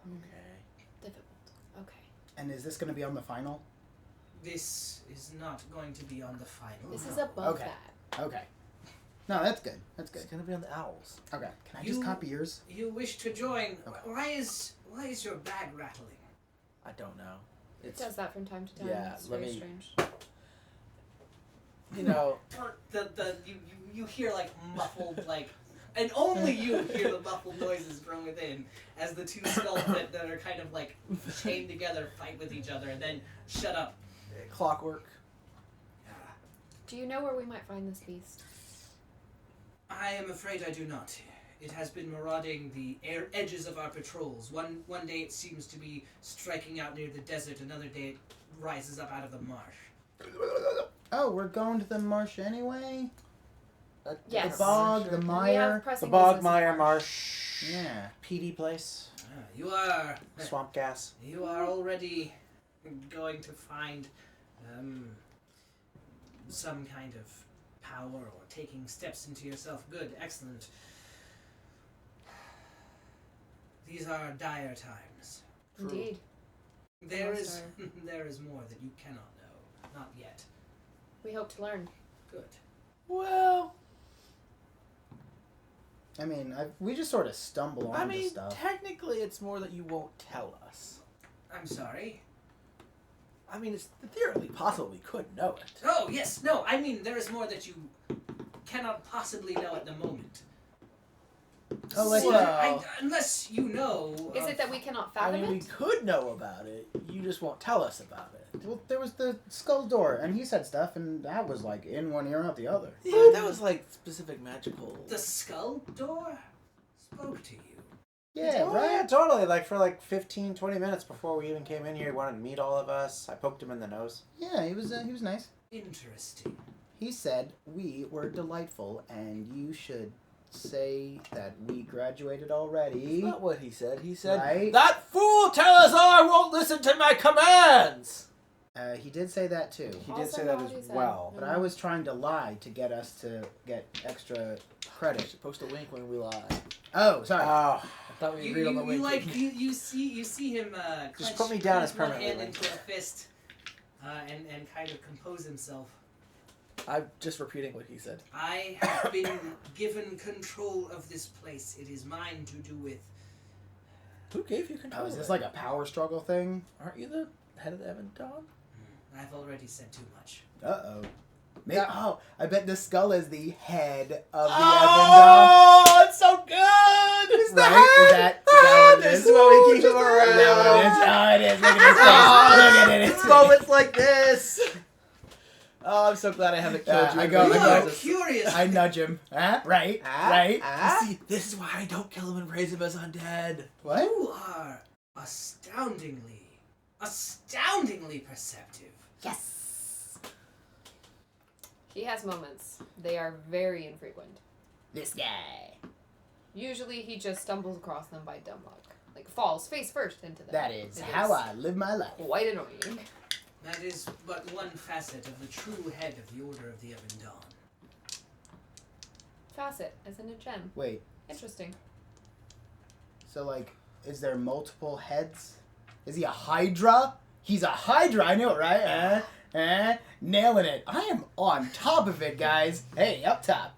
Okay. Difficult. Okay. And is this going to be on the final? This is not going to be on the final. This is above Okay. that. Okay. No, that's good. That's good. It's gonna be on the owls. Okay. Can I just You- copy yours? You wish to join. Okay. Why is your bag rattling? I don't know. It It's does that from time to time. Yeah, It's let very me- strange. you know. You hear like muffled like, and only you hear the muffled noises from within as the two skulls that are kind of like chained together fight with each other and then shut up. Clockwork. Do you know where we might find this beast? I am afraid I do not. It has been marauding the edges of our patrols. One day it seems to be striking out near the desert. Another day it rises up out of the marsh. Oh, we're going to the marsh anyway? Yes. The bog, the We have mire. The pressing bog, business mire, in marsh. Yeah. PD place. You are Swamp gas. You are already going to find some kind of power or taking steps into yourself. Good, excellent. These are dire times. Indeed. There Most is there is more that you cannot know. Not yet. We hope to learn. Good. Well, I mean, we just sort of stumble I onto mean, stuff. technically, it's more that you won't tell us. I'm sorry. I mean, it's theoretically possible we could know it. Oh, yes. No, I mean there is more that you cannot possibly know at the moment. Oh, like Well- unless you know. Is it that we cannot I fathom mean, we it? could know about it. You just won't tell us about it. Well, there was the skull door, and he said stuff, and that was like in one ear and out the other. Yeah, that was like specific magical. The skull door spoke to you? Yeah, Oh, right? yeah, totally. Like for like 15, 20 minutes before we even came in here, he wanted to meet all of us. I poked him in the nose. Yeah, he was nice. Interesting. He said we were delightful, and you should say that we graduated already. That's not what he said. He said, Right? "That fool Telazar won't listen to my commands." He did say that too. He Also did say not that what he as said. well. But I was trying to lie to get us to get extra credit. Supposed to wink when we lie. Oh, sorry. Oh, I thought we You, agreed on the you, winking. like you see him Just clench, put me down clench as one permanently hand linked. into a fist and kind of compose himself. I'm just repeating what he said. I have been given control of this place. It is mine to do with. Who gave you control? Oh, is this of like it? a power struggle thing? Aren't you the head of the Ebon Dawn? I've already said too much. Uh-oh. Maybe, Yeah. oh, I bet the skull is the head of the Oh, it's so good! It's Ebon Dawn. Right? Is that what it This is? is why we keep Is him that around. what it is? Oh, it is. Look at his face. Look at it. It's moments like this. Oh, I'm so glad I haven't killed Yeah, you. I in go- You I are go- curious. I nudge him. Huh? Right. Ah, Right. ah. You see, this is why I don't kill him and raise him as undead. What? You are astoundingly perceptive. Yes. He has moments. They are very infrequent. This guy. Usually he just stumbles across them by dumb luck. Like falls face first into them. That is It how I live my life. Quite annoying. That is but one facet of the true head of the Order of the Ebon Dawn. Facet, as in a gem. Wait, Interesting. so like, is there multiple heads? Is he a Hydra? He's a Hydra, I know it, right? Nailing it. I am on top of it, guys. Hey, up top.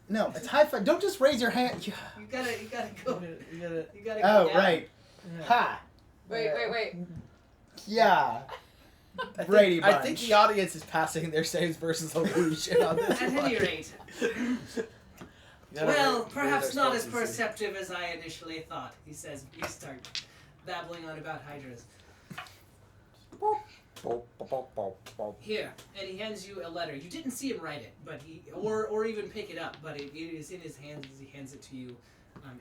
No, it's high five. Don't just raise your hand. You gotta go. You gotta. You gotta go Oh, down. right. Ha. Wait. Yeah. I Brady think, I think Bunch. the audience is passing their saves versus illusion on this At one. any rate, You gotta well, raise perhaps our not as spells, you see. perceptive as I initially thought. He says, "You start babbling on about hydras." Here, and he hands you a letter. You didn't see him write it, but or even pick it up, but it is in his hands as he hands it to you.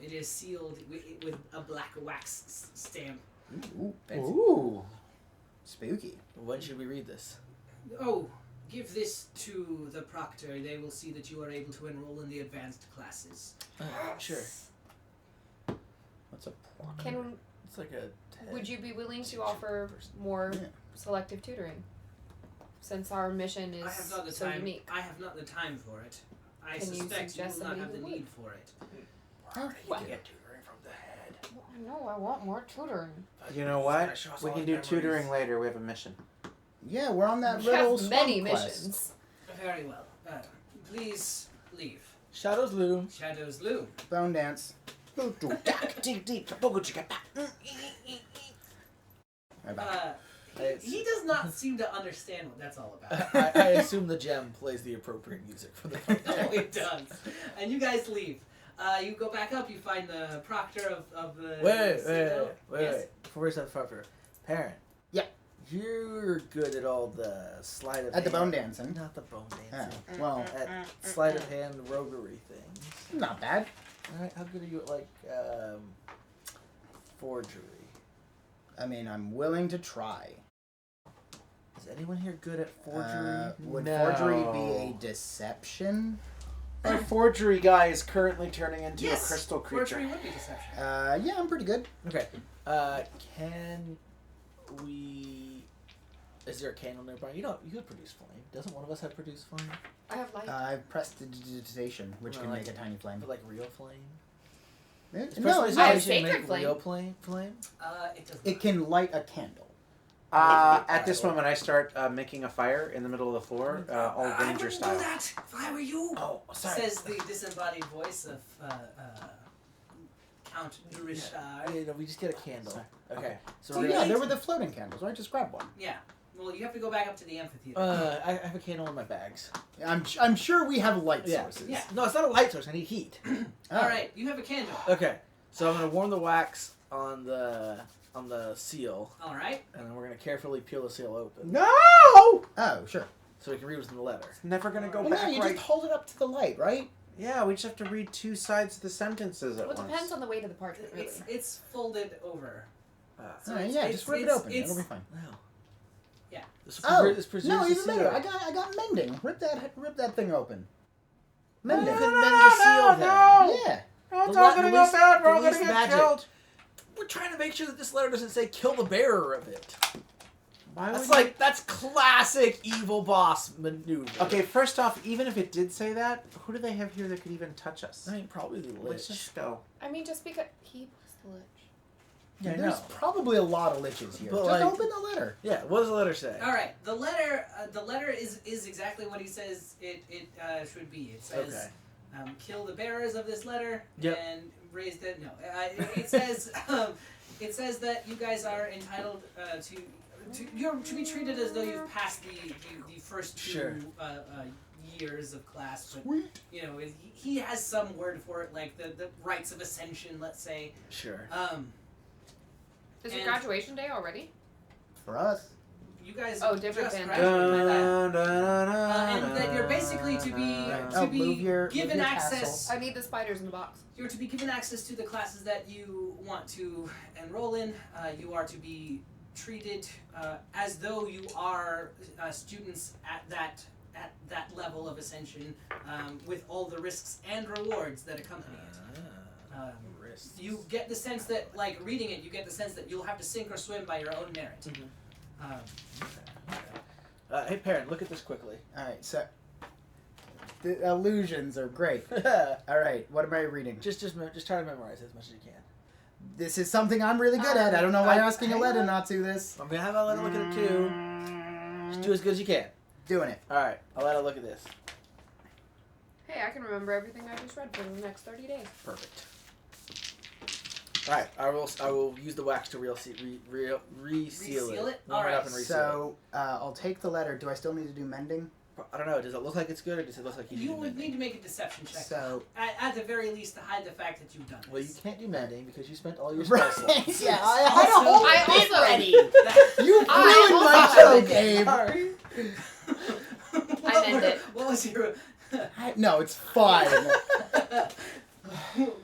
It is sealed with a black wax stamp. Ooh. Spooky. When should we read this? Oh, give this to the proctor. They will see that you are able to enroll in the advanced classes. Sure. What's a proctor? Can It's like a 10. would you be willing to offer more Yeah. selective tutoring? Since our mission I have is not the so time. unique. I have not the time for it. I Can you suspect you suggest will not somebody have the who would? need for it. We're already What? getting tutoring from the head. No, I want more tutoring. You know what? We can do tutoring later. We have a mission. Yeah, we're on that We little have many swamp quest. missions. Very well. Please leave. Shadows loom. Shadows loom. Bone dance. He does not seem to understand what that's all about. I assume the gem plays the appropriate music for the Oh, it does. And you guys leave. You go back up. You find the proctor of the. Wait. Yes. Before we start further, Parent. Yeah. You're good at all the sleight of At the bone hand. dancing. Not the bone Oh, dancing. well, At sleight of hand roguery things. not bad. Alright, how good are you at like forgery? I mean, I'm willing to try. Is anyone here good at forgery? Would No. forgery be a deception? Our forgery guy is currently turning into Yes. a crystal creature. Forgery would be deception. Yeah, I'm pretty good. Okay. Can we? Is there a candle nearby? You could produce flame. Doesn't one of us have produce flame? I have light. I've prestidigitation, which can make a tiny flame. But like real flame? No, Is it's I have not. sacred make flame. real flame? It does. It can light a candle. At this moment, I start making a fire in the middle of the floor, all I ranger wouldn't style. do that if I were you. Oh, sorry. Says the disembodied voice of Count Durishar. No, we just get a candle. Sorry. Okay. So Oh we're yeah, gonna. there were the floating candles. Right, just grab one. Yeah. Well, you have to go back up to the amphitheater. I have a candle in my bags. I'm sure we have light Yeah. sources. Yeah. No, it's not a light source. I need heat. Oh. All right, you have a candle. Okay. So I'm gonna warm the wax on the seal, All right. and then we're gonna carefully peel the seal open, No! Oh, sure. so we can read what's in the letter. Never gonna go Well, back no, you right. just hold it up to the light, right? Yeah, we just have to read two sides of the sentences at Well, it once. depends on the weight of the parchment, really. It's folded over. All right, yeah, just rip it open. It'll be fine. No. Yeah. This Oh, this preserves no, the even seal. better. I got mending. Rip that thing open. No, Mending. you couldn't mend the seal then. Yeah. No, The it's all la- gonna the go least- bad. We're all the gonna least get magic. killed. We're trying to make sure that this letter doesn't say kill the bearer of it. Why That's would like that's classic evil boss maneuver. Okay, first off, even if it did say that, who do they have here that could even touch us? I mean probably the Let's lich. just go. I mean, just because he was the lich. Yeah, I There's know. probably a lot of liches here. But, Just like- open the letter. Yeah, what does the letter say? All right. The letter is exactly what he says it should be. It says. Okay. Kill the bearers of this letter Yep. and raise the no. It says that you guys are entitled to be treated as though you've passed the first two Sure. years of class. But, Sweet. you know, he has some word for it, like the rites of ascension. Let's say. Sure. Is your And- graduation day already? For us. You guys. Oh, different just than- graduated. My bad. And that you're basically to be Oh, move your given tassel. access. I need the spiders in the box. You're to be given access to the classes that you want to enroll in. You are to be treated as though you are students at that at that level of ascension, with all the risks and rewards that accompany it. Risks. You get the sense that, like, reading it, you get the sense that you'll have to sink or swim by your own merit. Hey, Perrin, look at this quickly. Alright, so the illusions are great. Alright, what am I reading? Just try to memorize it as much as you can. This is something I'm really good at. I don't know why you're asking Aletta not to this. I'm gonna have Aletta look at it too. Just do as good as you can. Doing it. All right, Aletta, look at this. Hey, I can remember everything I just read for the next 30 days. Perfect. All right, I will use the wax to reseal it. All Warm it up right. and reseal So, I'll take the letter. Do I still need to do mending? it. I don't know. Does it look like it's good, or does it look like You would need to make a deception check. So, At the very least, to hide the fact that you've done this. Well, you can't do mending because you spent all your spell right. slots. Yeah, I Also- had a whole I bit also- ready. You I ruined my also- joke, Abe. I meant it. What was your... No, it's fine.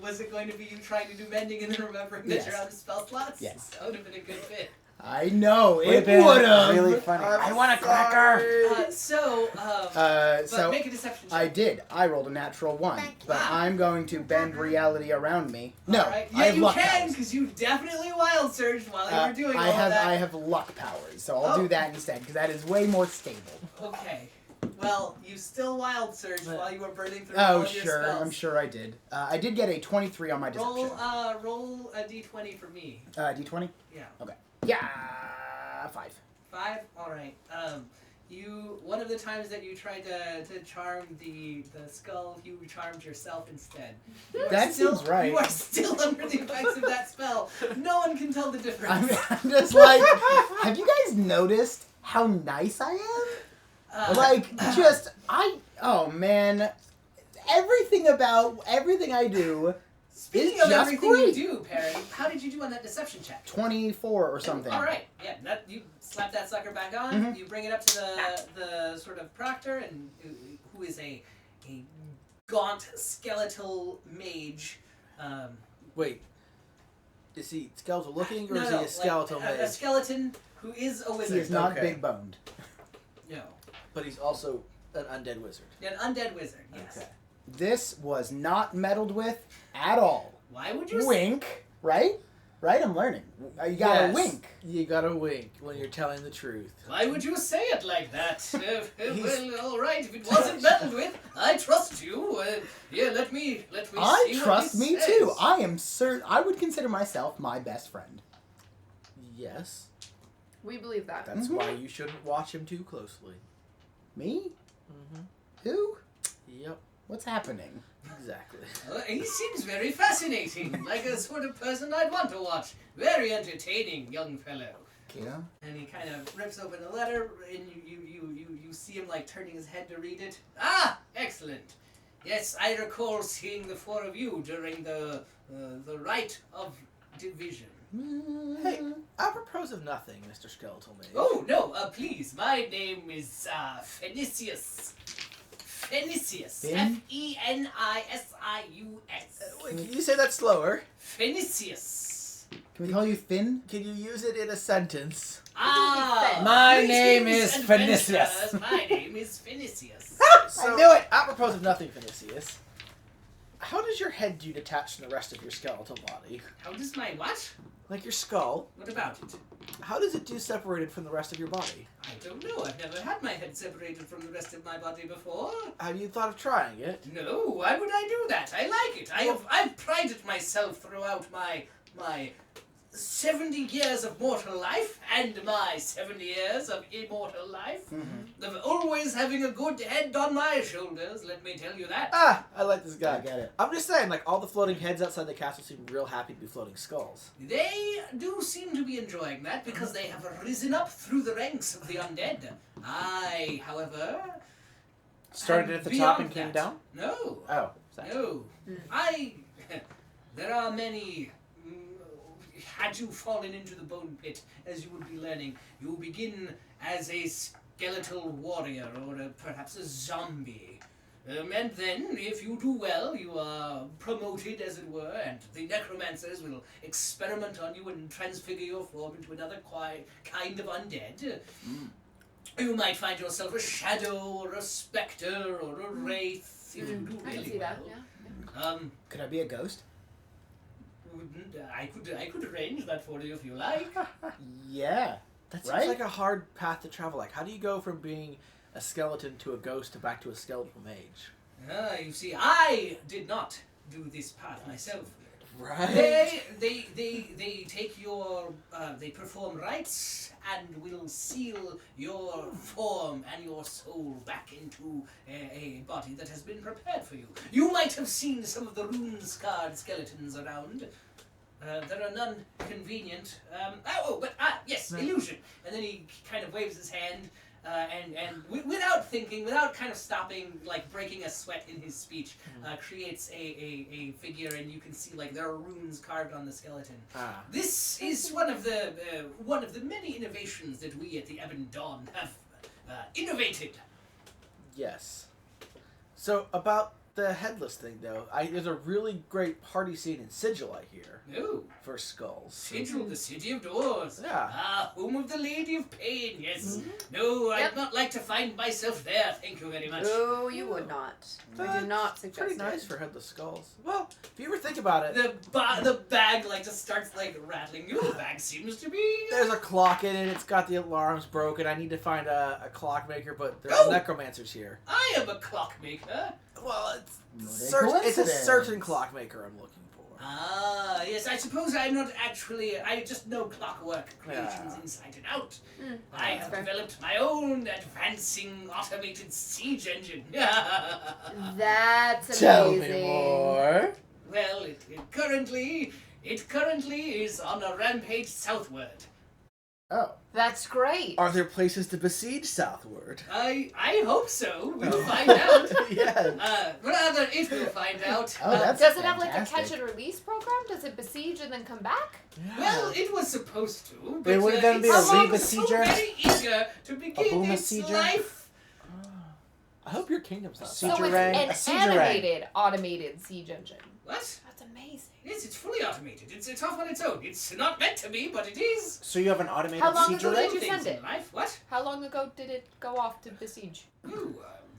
Was it going to be you trying to do mending and then remembering that Yes. you're out of spell slots? Yes. That would have been a good fit. I know, it Would've been would have. really funny. I want a cracker. But So, make a deception check. I did. I rolled a natural 1. But I'm going to bend reality around me. No, All right. I Yeah, have you luck can, powers. because you definitely wild surged while you were doing I all have of that. I have luck powers, so I'll Oh. do that instead, because that is way more stable. Okay. Well, you still wild surged while you were burning through all Oh, of your sure. spells. I'm sure I did. I did get a 23 on my deception. Roll a d20 for me. D20? Yeah. Okay. Yeah, 5. 5? Alright. One of the times that you tried to charm the skull, you charmed yourself instead. You are That seems right. You are still under the effects of that spell. No one can tell the difference. I'm just like, have you guys noticed how nice I am? Oh man, everything I do, Speaking it's of just everything great. you do, Perry, how did you do on that deception check? 24 or something. Alright, yeah, you slap that sucker back on, Mhm. you bring it up to the sort of proctor, and who is a gaunt skeletal mage. Wait, is he skeletal looking, or No, is no, he a skeletal like, a mage? skeleton who is a wizard. He is not Okay. big boned. No. But he's also an undead wizard. An undead wizard, yes. Okay. This was not meddled with at all. Why would you Wink, right? Right, I'm learning. You gotta Yes, wink. You gotta wink when you're telling the truth. Why would you say it like that? Well, all right. If it wasn't meddled with, I trust you. Let me. I see trust what he me says. too. I am certain. I would consider myself my best friend. Yes, We believe that. that's Mhm. why you shouldn't watch him too closely. Me? Mm-hmm. Who? Yep, What's happening? exactly. He seems very fascinating, like a sort of person I'd want to watch. Very entertaining, young fellow. Yeah. And he kind of rips open the letter, and you see him like turning his head to read it. Ah, excellent. Yes, I recall seeing the four of you during the rite of division. Hey, apropos of nothing, Mr. Skeletal Mage. Oh no, please. My name is Phenicius. Phenicius. Fin? F-E-N-I-S-I-U-S. Wait, can you say that slower? Phenicius. Can we call you Finn? Can you use it in a sentence? My name greetings, is adventurers. Phenicius. My name is Phenicius. I knew it! Apropos of nothing, Phenicius. How does your head do detach from the rest of your skeletal body? How does my what? Like your skull, What about it? how does it do separated from the rest of your body? I don't know. I've never had my head separated from the rest of my body before. Have you thought of trying it? No, why would I do that? I like it. I've prided myself throughout my 70 years of mortal life and my 70 years of immortal life. Mm-hmm. Of always having a good head on my shoulders, let me tell you that. Ah, I like this I guy. get it. I'm just saying, like, all the floating heads outside the castle seem real happy to be floating skulls. They do seem to be enjoying that because they have risen up through the ranks of the undead. I, however, Started am at the top beyond and came that. down? No. Oh, sorry. No. There are many. Had you fallen into the bone pit, as you would be learning, you will begin as a skeletal warrior or perhaps a zombie. And then, if you do well, you are promoted, as it were, and the necromancers will experiment on you and transfigure your form into another kind of undead. You might find yourself a shadow or a spectre or a wraith if you do I can really see that. well. Yeah. Could I be a ghost? I could arrange that for you if you like. Yeah. That seems Right? like a hard path to travel. Like, how do you go from being a skeleton to a ghost to back to a skeletal mage? You see, I did not do this path myself. Right. They take your they perform rites and will seal your form and your soul back into a body that has been prepared for you. You might have seen some of the rune-scarred skeletons around. There are none convenient. Yes, illusion. And then he kind of waves his hand. Without thinking, without kind of stopping, like breaking a sweat in his speech, creates a figure, and you can see like there are runes carved on the skeleton. This is one of the many innovations that we at the Ebon Dawn have innovated. Yes. So about the headless thing, though, there's a really great party scene in Sigil, I hear, Oh, for skulls. Sigil, the city of doors. Yeah. Home of the Lady of Pain. Yes. No, I'd not like to find myself there. Thank you very much. No, you would not. I do not suggest Pretty it. nice for headless skulls. Well, if you ever think about it, The bag like just starts like rattling. Your bag seems to be. there's a clock in it. It's got the alarms broken. I need to find a clockmaker, but there's Oh! necromancers here. I am a clockmaker. Well, it's a coincidence. certain clockmaker I'm looking for. Ah, yes. I suppose I'm not actually. I just know clockwork creations Yeah. inside and out. Mm, I that's have fair. developed my own advancing automated siege engine. That's amazing. Tell me more. Well, it currently is on a rampage southward. Oh. That's great. Are there places to besiege southward? I hope so. We'll find out. Yeah. Rather, it will find out. Oh, that's Does it have like a fantastic. catch and release program? Does it besiege and then come back? Well, it was supposed to, but It would then be a it's so re-besieger? very eager to begin its boom-besieger? life. I hope your kingdom's not Siege So Siegerang, a it's an Siegerang. animated, automated siege engine. What? That's amazing. Yes, it's fully automated. It's off on its own. It's not meant to be, but it is. So you have an automated How long siege ago array? did you Things send in it? life. What? How long ago did it go off to besiege? Ooh,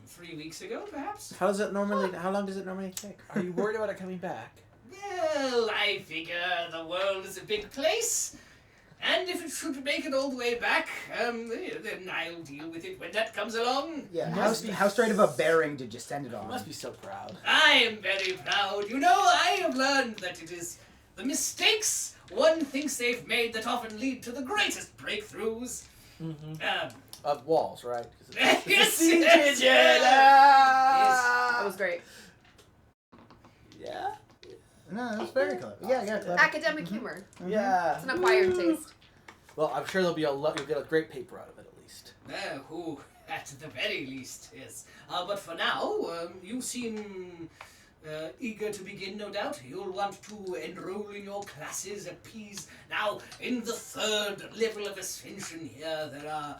3 weeks ago, perhaps. How long does it normally take? Are you worried about it coming back? Well, I figure the world is a big place, and if it should make it all the way back, then I'll deal with it when that comes along. Yeah. You How, must be- how straight of a bearing did you send it You on? must be so proud. I am very proud. You know, I have learned that it is the mistakes one thinks they've made that often lead to the greatest breakthroughs. Mm-hmm. Of walls, right? 'Cause it's Yes, the siege yes, engine. yes. That was great. Yeah. No, that's very clever. Yeah, clever. Academic humor. Yeah. It's an acquired taste. Well, I'm sure there'll be you'll get a great paper out of it at least. Who, at the very least, yes. But for now, you seem eager to begin, no doubt. You'll want to enroll in your classes at P's. Now, in the 3rd level of Ascension here, there are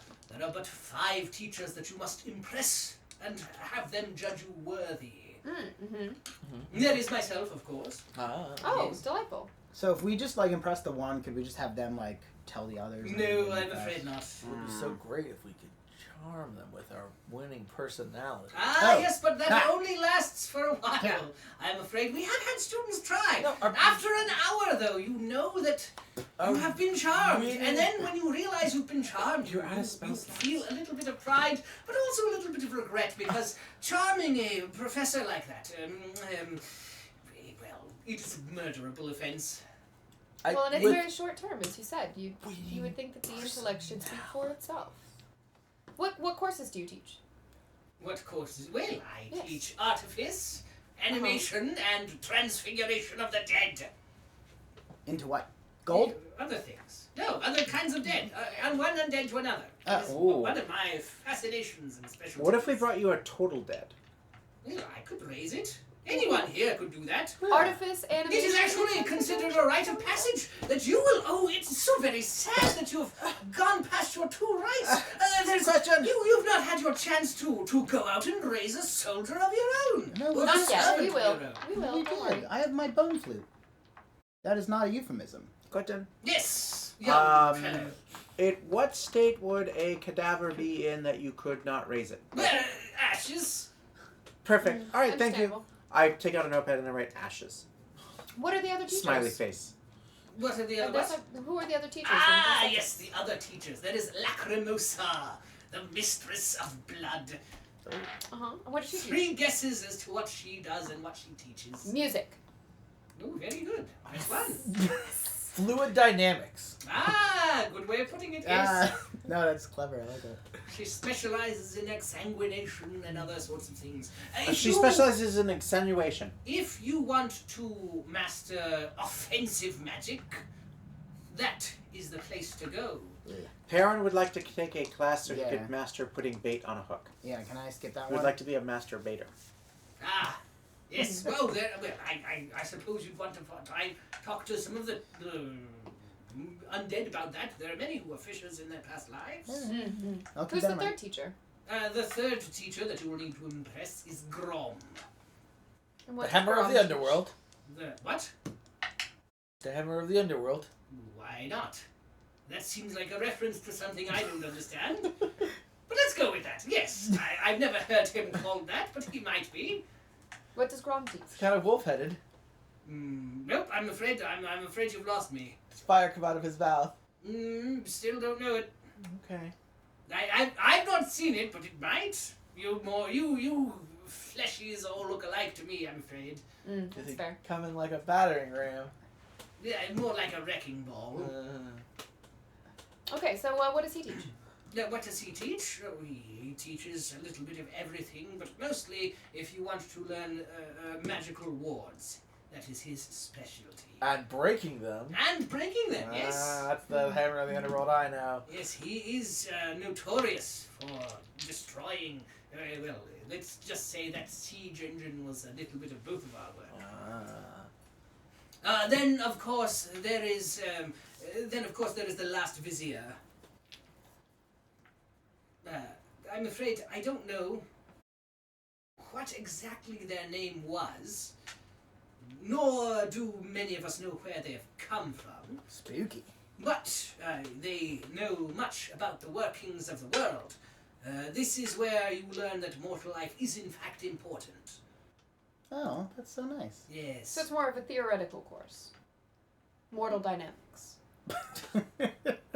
but 5 teachers that you must impress and have them judge you worthy. There is myself, of course. Oh, Yes. delightful. So if we just like impress the one, could we just have them like tell the others? No, I'm afraid not. It would be so great if we could charm them with our winning personality. Ah, Oh. yes, but that Ha. only lasts for a while. Yeah. I'm afraid we have had students try. No, After an hour, though, you know that you have been charmed. really? And then when you realize you've been charmed, You're out of you spell slots. feel a little bit of pride, but also a little bit of regret, because charming a professor like that, well, it is a murderable offense. Well, and it's with- very short term, as you said. You would think that the intellect should speak for itself. What courses do you teach? What courses? Well, I Yes. teach artifice, animation, and transfiguration of the dead. Into what? Gold? Other things. No, other kinds of dead. And one undead to another. That is Oh. one of my fascinations and specialties. What if we brought you a total dead? Well, I could raise it. Anyone here could do that. Artifice, It animation. is actually considered a rite of passage that you will. Oh, it's so very sad that you've gone past your 2 rites. There's you've not had your chance to go out and raise a soldier of your own. No, Or Not a yet. servant We of will. your own. We will. We Don't did. worry. I have my bone flute. That is not a euphemism. Quentin? Yes, young fellow. What state would a cadaver be in that you could not raise it? Ashes. Perfect. All right, thank you. Understandable. I take out a notepad and I write ashes. What are the other teachers? Smiley face. What are the other There's what? who are the other teachers? Ah, yes, the other teachers. That is Lacrimosa, the mistress of blood. Uh-huh. And what does she teach? 3 guesses as to what she does and what she teaches. Music. Oh, very good. Nice one. Fluid dynamics. Ah, good way of putting it, yes. No, that's clever. I like it. She specializes in exsanguination and other sorts of things. She specializes in extenuation. If you want to master offensive magic, that is the place to go. Perrin would like to take a class so Yeah. he could master putting bait on a hook. Yeah, can I skip that Would one? like to be a master baiter. Ah, yes. Well, I suppose you'd want to talk to some of the undead about that. There are many who are fishers in their past lives. Mm-hmm. I'll keep Who's that the in mind. third teacher? The third teacher that you will need to impress is Grom. And The what's Hammer of Grom the teach? Underworld. The what? The Hammer of the Underworld. Why not? That seems like a reference to something I don't understand. But let's go with that. Yes, I've never heard him called that, but he might be. What does Grom teach? It's kind of wolf-headed. Nope. I'm afraid you've lost me. Does fire come out of his mouth? Still don't know it. Okay. I've not seen it, but it might. You fleshies all look alike to me, I'm afraid. Does That's he fair. come in like a battering ram? Yeah, more like a wrecking ball. Okay, so what does he teach? Now, what does he teach? Oh, he teaches a little bit of everything, but mostly if you want to learn magical wards. That is his specialty. And breaking them. And breaking them, yes. That's the Hammer of the Underworld I know. Yes, he is notorious for destroying. Well, let's just say that siege engine was a little bit of both of our work. Then, of course, there is the last vizier. I'm afraid I don't know what exactly their name was, nor do many of us know where they have come from. Spooky. But they know much about the workings of the world. This is where you learn that mortal life is in fact important. Oh, that's so nice. Yes. So it's more of a theoretical course. Mortal dynamics.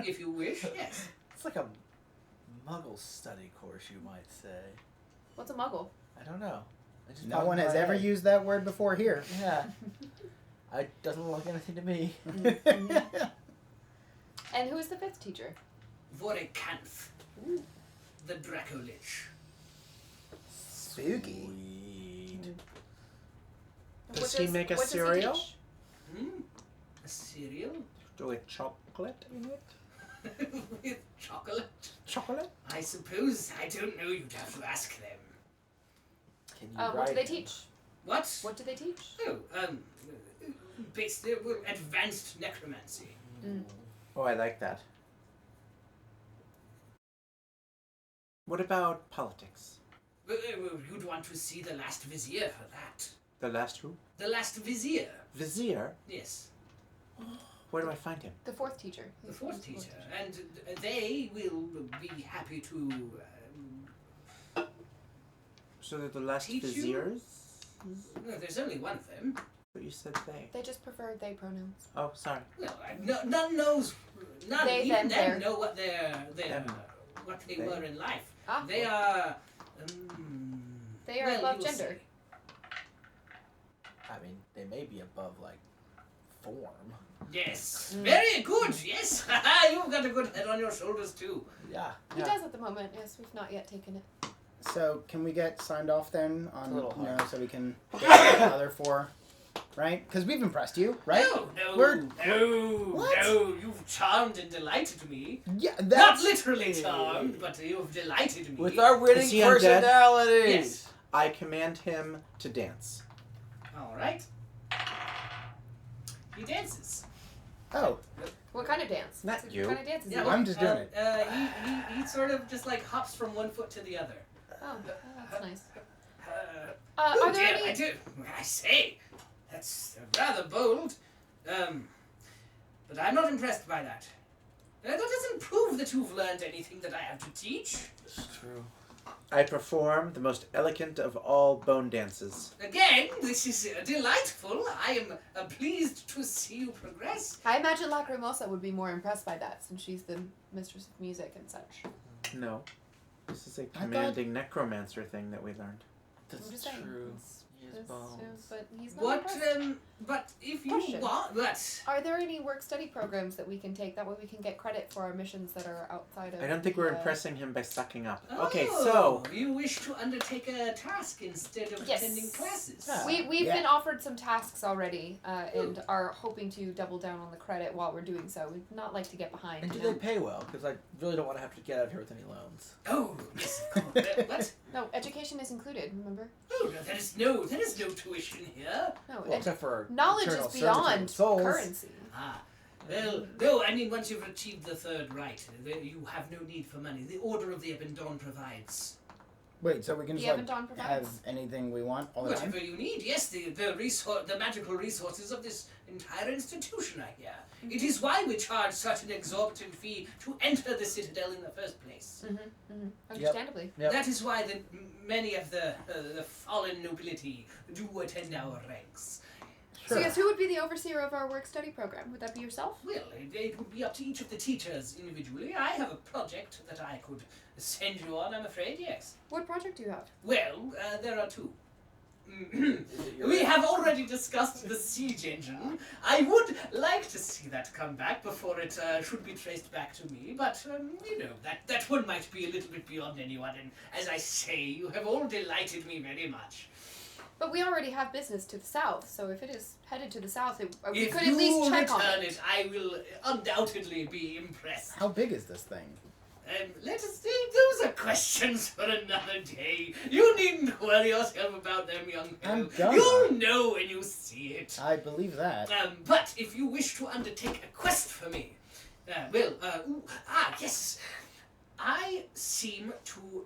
If you wish, yes. It's like a Muggle study course, you might say. What's a muggle? I don't know. It just No popped one in has my ever head. used that word before here. Yeah. It doesn't look like anything to me. And who is the fifth teacher? Vorekanth, the Dracolich. Spooky. Sweet. And Does he make a what does he cereal? teach? A cereal With chocolate in it? with chocolate. Chocolate? I suppose I don't know. You'd have to ask them. Can you What do write they it? teach? What? What do they teach? Oh, basically, advanced necromancy. Oh, I like that. What about politics? You'd want to see the last vizier for that. The last who? The last vizier. Vizier? Yes, Where do I find him? The fourth teacher. the fourth teacher, and they will be happy to. So they're the last Teach you? viziers? No, there's only one of them. But you said they. They just prefer they pronouns. Oh, sorry. Well, none knows. None They, even them, them their. know what what they They. were in life. Ah, They are. They are well, above you will gender. see. I mean, they may be above, like, form. Yes, very good. Yes, you've got a good head on your shoulders too. Yeah. He does at the moment. Yes, we've not yet taken it. So can we get signed off then on A little hard. so we can get the other 4, right? Because we've impressed you, right? No, We're- What? no, you've charmed and delighted me. Yeah, Not that's literally charmed, but you've delighted me. With our winning Is he undead? personalities. Yes. I command him to dance. All right. He dances. Oh, What kind of dance? Not What you. kind of dance is Yeah, it? I'm just doing it. He sort of just like hops from one foot to the other. Oh, that's nice. Oh Are there dear, any? I do. I say, that's rather bold. But I'm not impressed by that. That doesn't prove that you've learned anything that I have to teach. It's true. I perform the most elegant of all bone dances. Again, this is delightful. I am pleased to see you progress. I imagine Lacrimosa would be more impressed by that since she's the mistress of music and such. No. This is a commanding necromancer thing that we learned. I'm That's just saying. true. It's- He has it's- bones. But he's not What, impressed. but if you Question. want, but... Are there any work-study programs that we can take? That way we can get credit for our missions that are outside of I don't think the, we're impressing him by sucking up. Oh, Okay, so you wish to undertake a task instead of Yes. attending classes? Yeah. We've been offered some tasks already, and are hoping to double down on the credit while we're doing so. We'd not like to get behind. And do you know? they pay well? Because I really don't want to have to get out of here with any loans. Oh, yes, of course. What? No, education is included. Remember? Oh, no, there is no tuition here. No, Well, except for knowledge eternal is servitude beyond of souls. currency. Ah, well, no, I mean, once you've achieved the third right, you have no need for money. The Order of the Ebon Dawn provides. Wait, so we can The just Ebon Dawn provides. have anything we want all the time? Whatever you need, yes, the magical resources of this entire institution are here. It is why we charge such an exorbitant fee to enter the Citadel in the first place. Understandably. Yep. That is why many of the fallen nobility do attend our ranks. So yes, who would be the overseer of our work-study program? Would that be yourself? Well, it would be up to each of the teachers individually. I have a project that I could send you on, I'm afraid, yes. What project do you have? Well, there are two. We have already discussed the siege engine. I would like to see that come back before it should be traced back to me, but, that one might be a little bit beyond anyone, and as I say, you have all delighted me very much. But we already have business to the south, so if it is headed to the south, we If could at least you check on return it. it, I will undoubtedly be impressed. How big is this thing? Let us think. Those are questions for another day. You needn't worry yourself about them, young I'm fellow. done. You'll know when you see it. I believe that. But if you wish to undertake a quest for me, yes, I seem to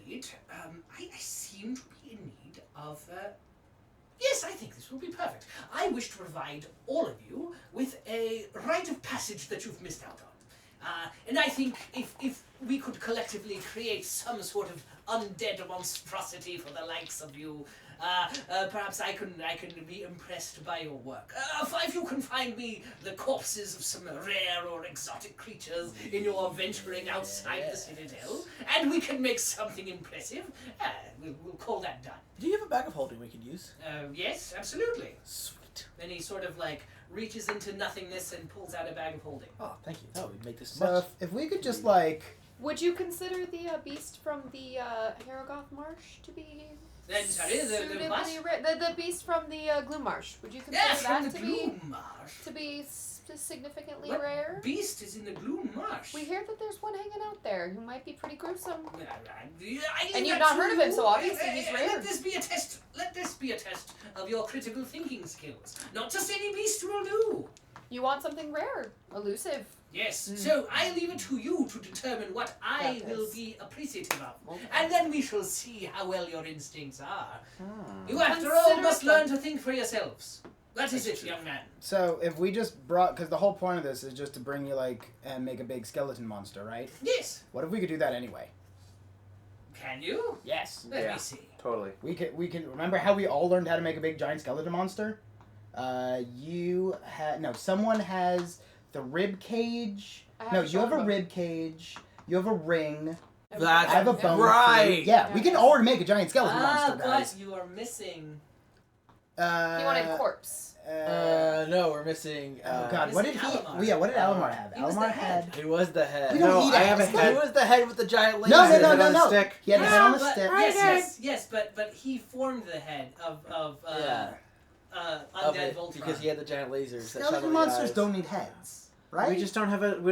need. I seem to be in need of. Yes, I think this will be perfect. I wish to provide all of you with a rite of passage that you've missed out on. And I think if we could collectively create some sort of undead monstrosity for the likes of you, perhaps I can be impressed by your work. If you can find me the corpses of some rare or exotic creatures in your venturing outside the Citadel, and we can make something impressive, we'll call that done. Do you have a bag of holding we can use? Yes, absolutely. Sweet. Then he sort of reaches into nothingness and pulls out a bag of holding. Oh, thank you. That would make this So much. if we could just Would you consider the beast from the Harrowgoth Marsh to be Then, sorry, the what? suitably the beast from the Gloom Marsh? Would you consider Yeah, from that the to Gloom Marsh. be significantly What rare? beast is in the Gloom Marsh? We hear that there's one hanging out there who might be pretty gruesome. I And you've not heard of him, so obviously he's rare. Let this be a test. Let this be a test of your critical thinking skills. Not just any beast will do. You want something rare, elusive. Yes. So I leave it to you to determine what I That will is- be appreciative of. Okay. And then we shall see how well your instincts are. Hmm. You, after all, Consider must it learn to think for yourselves. That is That's it, true. young man. So if we just brought, because the whole point of this is just to bring you and make a big skeleton monster, right? Yes. What if we could do that anyway? Can you? Yes. Let Yeah. me see. totally. We can remember how we all learned how to make a big giant skeleton monster. Someone has the rib cage. No, you have a rib cage. You have a ring. That's I have a bone. right. Fruit. Yeah, we can already make a giant skeleton monster, guys. But you are missing. He wanted corpse. No, we're missing. Oh God, what did Missing he? Alamar. Well, yeah, what did Alamar have? He was the Alamar head. had. He was the head. We don't No, need I have a head. head. He was the head with the giant laser. No, Head on a no. stick. He had a head on a but, stick. Yes, but he formed the head of Yeah. Undead Of it, Voltron. because he had the giant lasers. that shot Skeleton out the monsters eyes. don't need heads, right? We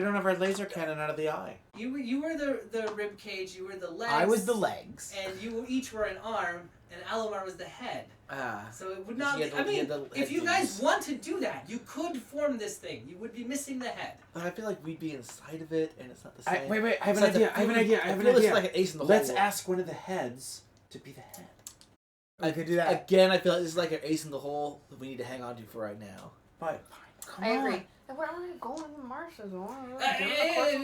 don't have our laser cannon out of the eye. You were the rib cage. You were the legs. I was the legs. And you each were an arm, and Alamar was the head. Ah. So it would not. He had Be, I the- he mean, had the if head you guys piece. want to do that, you could form this thing. You would be missing the head. But I feel like we'd be inside of it, and it's not the same. Wait, I have It's an like idea. I have an idea. I have an feel it's idea. like an ace in the Let's hole. ask one of the heads to be the head. We could do that. Again, I feel like this is like an ace in the hole that we need to hang on to for right now. But come I on. agree. Where are we going in the marshes?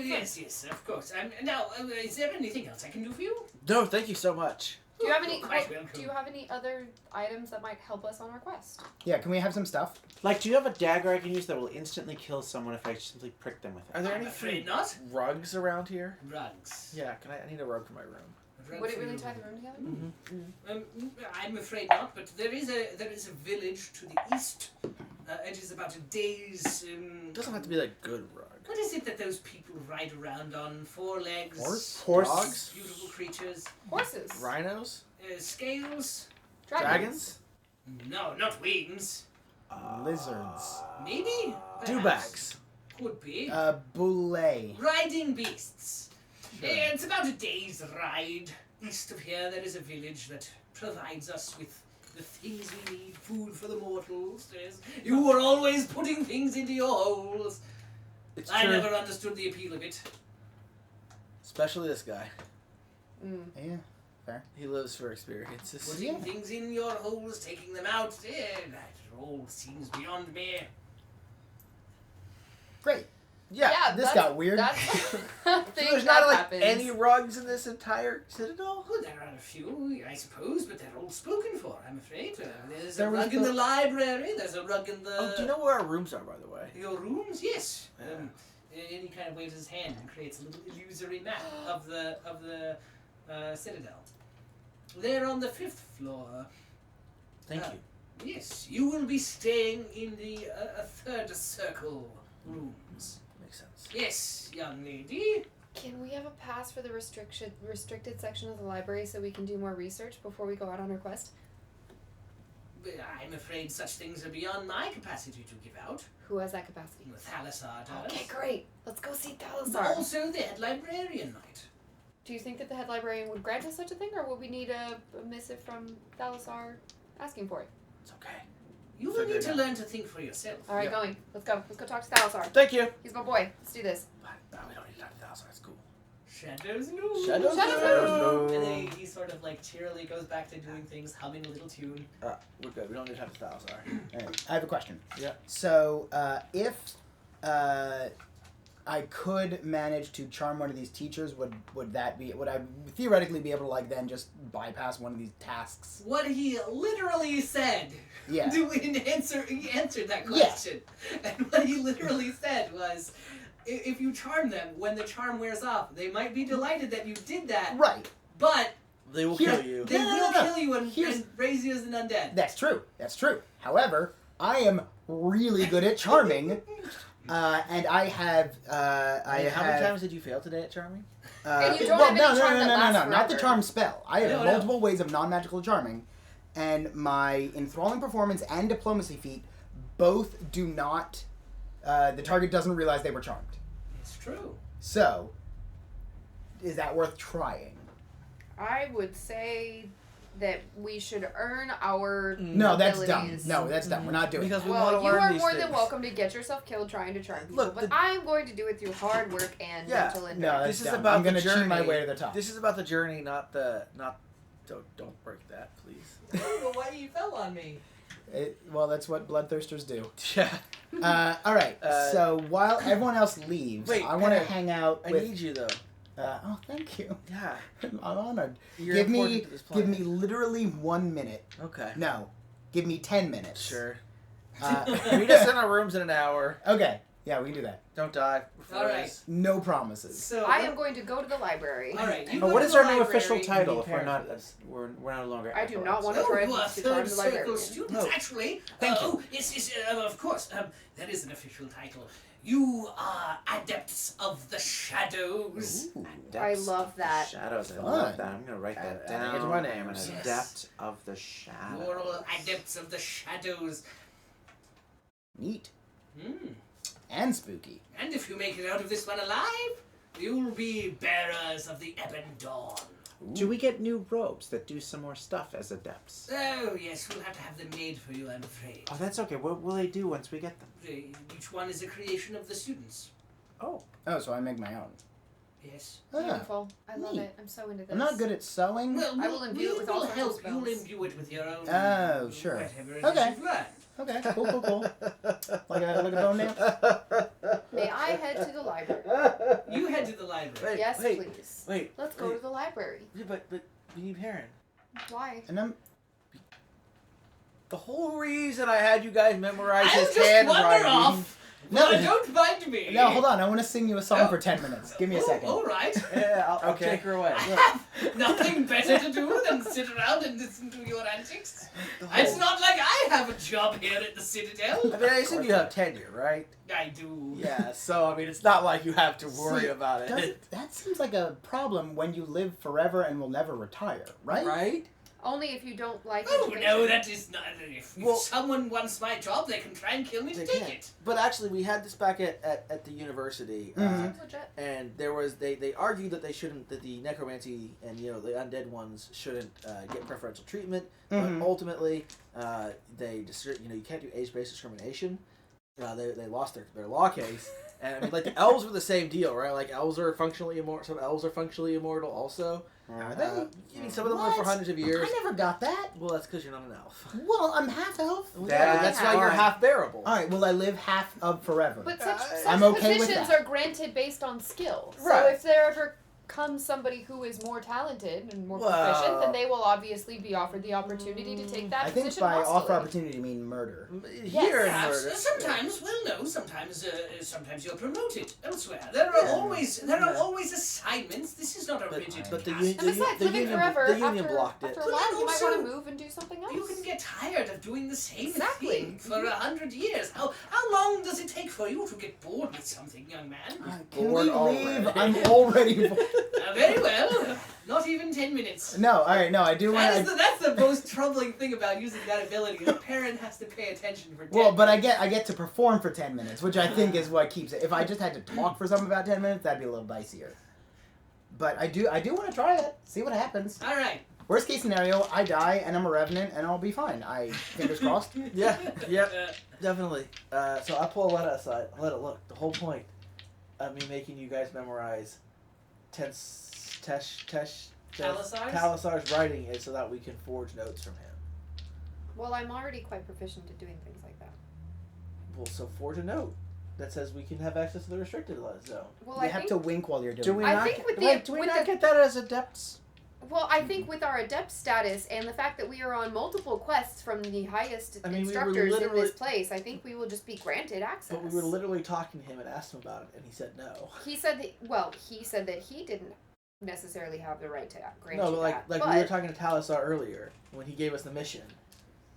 Yes, of course. Now, is there anything else I can do for you? No, thank you so much. Do you have any? You're quite welcome. Do you have any other items that might help us on our quest? Yeah, can we have some stuff? Like, do you have a dagger I can use that will instantly kill someone if I simply prick them with it? Are there I'm any afraid free not. rugs around here? Rugs. Yeah, I need a rug for my room. Would it really tie the room together? I'm afraid not, but there is a village to the east. It is about a day's. It doesn't have to be like good rug. What is it that those people ride around on? 4 legs. Horse? Dogs? Beautiful creatures. Horses. Rhinos? Scales. Dragons? No, not wings. Lizards. Maybe. Dewbacks? Could be. Boule. Riding beasts. It's about a day's ride. East of here, there is a village that provides us with the things we need. Food for the mortals. Yes. You were always putting things into your holes. It's I true. never understood the appeal of it. Especially this guy. Yeah. He lives for experiences. Putting things in your holes, taking them out. That all seems beyond me. Great. Yeah. This that's- got weird. That's a So thing there's that not like happens. any rugs in this entire citadel? Oh, there are a few, I suppose, but they're all spoken for, I'm afraid. There's There a was rug in the- the library, there's a rug in the... Oh, do you know where our rooms are, by the way? Your rooms? Yes. Yeah. Any kind of waves his hand and creates a little illusory map of the citadel. They're on the 5th floor. Thank Ah. you. Yes, you will be staying in the 3rd circle rooms. Makes sense. Yes, young lady. Can we have a pass for the restricted section of the library so we can do more research before we go out on our quest? But I'm afraid such things are beyond my capacity to give out. Who has that capacity? Thalassar does. Okay, great. Let's go see But Thalassar. also the head librarian might. Do you think that the head librarian would grant us such a thing, or would we need a missive from Thalassar asking for it? It's okay. You will Figure need it to out. learn to think for yourself. All right, Yeah. going. Let's go. Let's go talk to Thalassar. Thank you. He's my boy. Let's do this. No, we don't need to talk to Thalassar. That's cool. Shadows no. Shadows no. And then he sort of like cheerily goes back to doing things, humming a little tune. We're good. We don't need to talk to Thalassar. Alright, I have a question. Yeah. So, if I could manage to charm one of these teachers, would I theoretically be able to like then just bypass one of these tasks? What he literally said. Yeah. He answered that question. And what he literally said was, if you charm them, when the charm wears off, they might be delighted that you did that, Right. but They will Here- kill you. they No, will no. kill you and Here's- raise you as an undead. That's true. That's true. However, I am really good at charming, and I have How many times did you fail today at charming? And you don't have any charm that lasts not the forever. charm spell. I have No. multiple ways of non-magical charming, and my enthralling performance and diplomacy feat both do not. The target doesn't realize they were charmed. It's true. So, is that worth trying? I would say that we should earn our No, that's dumb. abilities. No, that's dumb. We're not doing Because that. we want Well, to you learn are these more things. than welcome to get yourself killed trying to charm people, Look, but the- I'm going to do it through hard work and Yeah. mental endurance. No, that's This is dumb. about I'm gonna the journey. cheat my way to the top. This is about the journey, not the Don't break that, please. Well, why you fell on me? Well, that's what bloodthirsters do. Yeah. All right. So while everyone else leaves, Wait, I want to Pat, hang out I with. need you though. Oh, thank you. Yeah. I'm honored. You're give important me to this give planet. me literally 1 minute. Okay. No, give me 10 minutes. Sure. Uh, Meet us in our rooms in an hour. okay. Yeah, we can do that. Don't die. before All right. this. No promises. So I am going to go to the library. All right. You But go what to is the our new library. official title if prepare we're not for this. we're no longer I do acolytes? not want to Oh, try you are to charm third the circle librarian. students, No. actually. Thank Oh, yes, of course. That is an official title. You are adepts of the shadows. Ooh. I love that. Shadows. I Fun. love that. I'm gonna write that Add it down. to my name. I'm an Yes. adept of the shadows. You're all adepts of the shadows. Neat Hmm. and spooky. And if you make it out of this one alive, you'll be bearers of the Ebon Dawn. Do we get new robes that do some more stuff as adepts? Oh, yes, we'll have to have them made for you, I'm afraid. Oh, that's okay. What will they do once we get them? Each one is a creation of the students. Oh, Oh, so I make my own. Yes. Ah, Beautiful. I love Neat. it. I'm so into this. I'm not good at sewing. Well, I will imbue it with all we'll sorts of help. You'll spells. imbue it with your own. Oh, sure. Whatever it is Okay. you've learned. Okay, cool. Like a bone dance? May I head to the library? You head to the library. Yes, please. Wait. Let's go to the library. Yeah, but we need Perrin. Why? And I'm... The whole reason I had you guys memorize I'll his just wander handwriting. off. No. No, don't mind me. No, hold on. I want to sing you a song Oh. for 10 minutes. Give me a Oh, second. all right. Yeah, I'll Okay. take her away. I have nothing better to do than sit around and listen to your antics. It's not like I have a job here at the Citadel. I mean, I assume you have tenure, right? I do. Yeah, so, I mean, it's not like you have to worry See, about it. That seems like a problem when you live forever and will never retire, right? Right? Only if you don't like Oh, education. no, that is not... If Well- someone wants my job, they can try and kill me to They take can. it. But actually, we had this back at the university, Mhm. Legit. and there was they argued that they shouldn't, that the necromancy and the undead ones shouldn't get preferential treatment. Mhm. But ultimately, you can't do age-based discrimination. They lost their law case, and I mean, like the elves were the same deal, right? Like elves are functionally immortal. Some elves are functionally immortal also. Are they? I mean, some of them live for What? hundreds of years. I never got that. Well, that's because you're not an elf. Well, I'm half elf. That's why you're fine. half bearable. All right, well, I live half of forever. But such I'm okay with positions that. are granted based on skill. So Right. if there ever comes somebody who is more talented and more proficient, then they will obviously be offered the opportunity to take that I think position by lawfully. offer opportunity, you mean murder. Here in Perhaps, murder. sometimes, well, no, sometimes you're promoted elsewhere. There are always assignments. This is not a rigid But the task. union, And besides, living union, forever, the union after, blocked it. after a But while, then you might also, want to move and do something else. You can get tired of doing the same Exactly. thing for 100 years. How long does it take for you to get bored with something, young man? Can bored we already. leave? I'm already bored. Very well. Not even 10 minutes. No, all right, no, I do want to... That's the most troubling thing about using that ability. The parent has to pay attention for 10 Well, but I minutes. get to perform for 10 minutes, which I think is what keeps it. If I just had to talk for something about 10 minutes, that'd be a little dicier. But I do want to try it. See what happens. All right. Worst case scenario, I die and I'm a revenant and I'll be fine. Fingers crossed. Yeah, definitely. So I pull Aletta aside. Aletta, look, the whole point of me making you guys memorize Talasar's writing is so that we can forge notes from him. Well, I'm already quite proficient at doing things like that. Well, so forge a note that says we can have access to the restricted zone. Well, You I have think, to wink while you're doing Do we it. I not? think with the- Wait, do we with not the- get that as adepts? Well, I think with our adept status and the fact that we are on multiple quests from the highest I mean, we were instructors in literally- this place, I think we will just be granted access. But we were literally talking to him and asked him about it, and he said no. He said that he didn't necessarily have the right to grant No, you but that. like we were talking to Talasar earlier when he gave us the mission.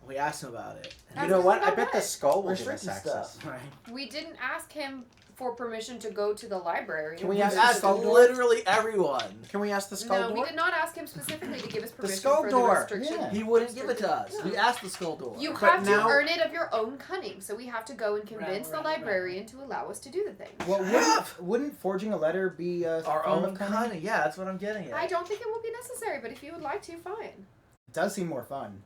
We asked him about it. You Ask know us what? I about bet the what? skull will give us Restricted access. stuff. Right. We didn't ask him for permission to go to the library. Can we We ask asked the skull door? literally everyone. Can we ask the skull No, door? we did not ask him specifically to give us permission skull for door. the restriction. Yeah. He wouldn't give it to us. Yeah. We asked the skull door. You But have to now- earn it of your own cunning, so we have to go and convince Right. the librarian to allow us to do the thing. Well, wouldn't forging a letter be a Our form own of cunning? cunning. Yeah, that's what I'm getting at. I don't think it will be necessary, but if you would like to, fine. It does seem more fun.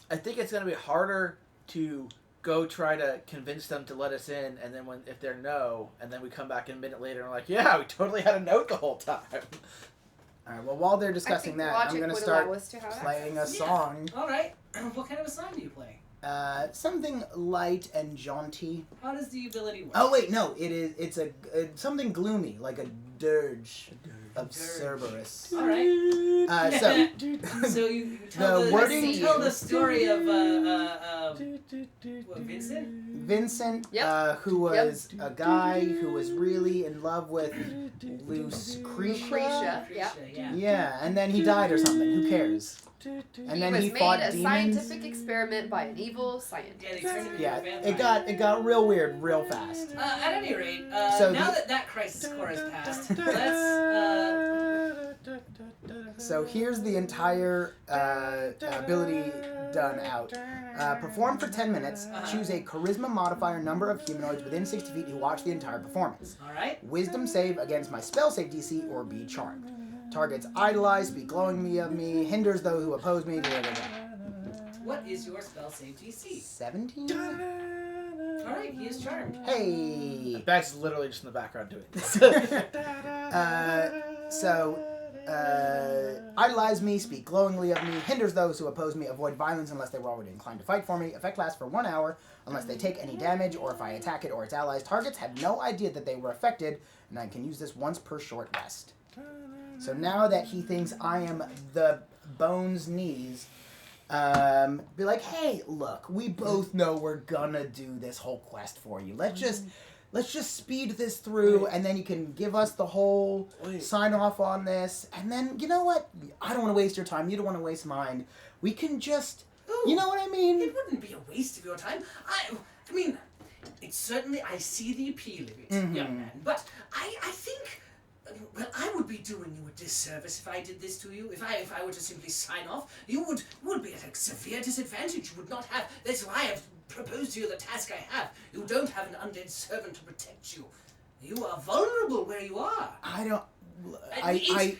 I think it's going to be harder to go try to convince them to let us in, and then if they're no, and then we come back a minute later and we're like, yeah, we totally had a note the whole time. All right, well, while they're I discussing think that, logic I'm going to would start allow us to have playing a access. Yeah. song. All right. What kind of a song do you play? Something light and jaunty. How does the ability work? Oh, wait, no, it's something gloomy, like a dirge of Dirge. Cerberus. All right. So, So you tell The the, wording- you tell the story of what, Vincent? Vincent, Yep. who was a guy who was really in love with Lucretia. Lucretia. Yeah. Yeah, and then he died or something. Who cares? And then was he made fought a demons. scientific experiment by an evil scientist. Yeah, they turned him into Yeah, a vampire. it got real weird real fast. At any rate, So now the- that crisis core has passed, let's So here's the entire ability done out. Perform for 10 minutes. Choose a charisma modifier number of humanoids within 60 feet who watch the entire performance. all right. Wisdom save against my spell save DC or be charmed. Targets idolize, speak glowingly of me, hinders those who oppose me. Blah, blah, blah. What is your spell save DC? 17? All right, he is charmed. Hey! Bag's literally just in the background doing this. So idolize me, speak glowingly of me, hinders those who oppose me, avoid violence unless they were already inclined to fight for me. Effect lasts for 1 hour unless they take any damage, or if I attack it or its allies. Targets have no idea that they were affected, and I can use this once per short rest. So now that he thinks I am the Bones Knees, be like, hey, look, we both know we're gonna do this whole quest for you. Let's just speed this through, and then you can give us the whole sign off on this. And then, you know what? I don't want to waste your time. You don't want to waste mine. We can just, you know what I mean? It wouldn't be a waste of your time. I mean, it's certainly, I see the appeal of it, young man. But I think, well, I would be doing you a disservice if I did this to you. If I were to simply sign off, you would be at a severe disadvantage. You would not have, that's why I've proposed to you the task I have. You don't have an undead servant to protect you. You are vulnerable where you are. I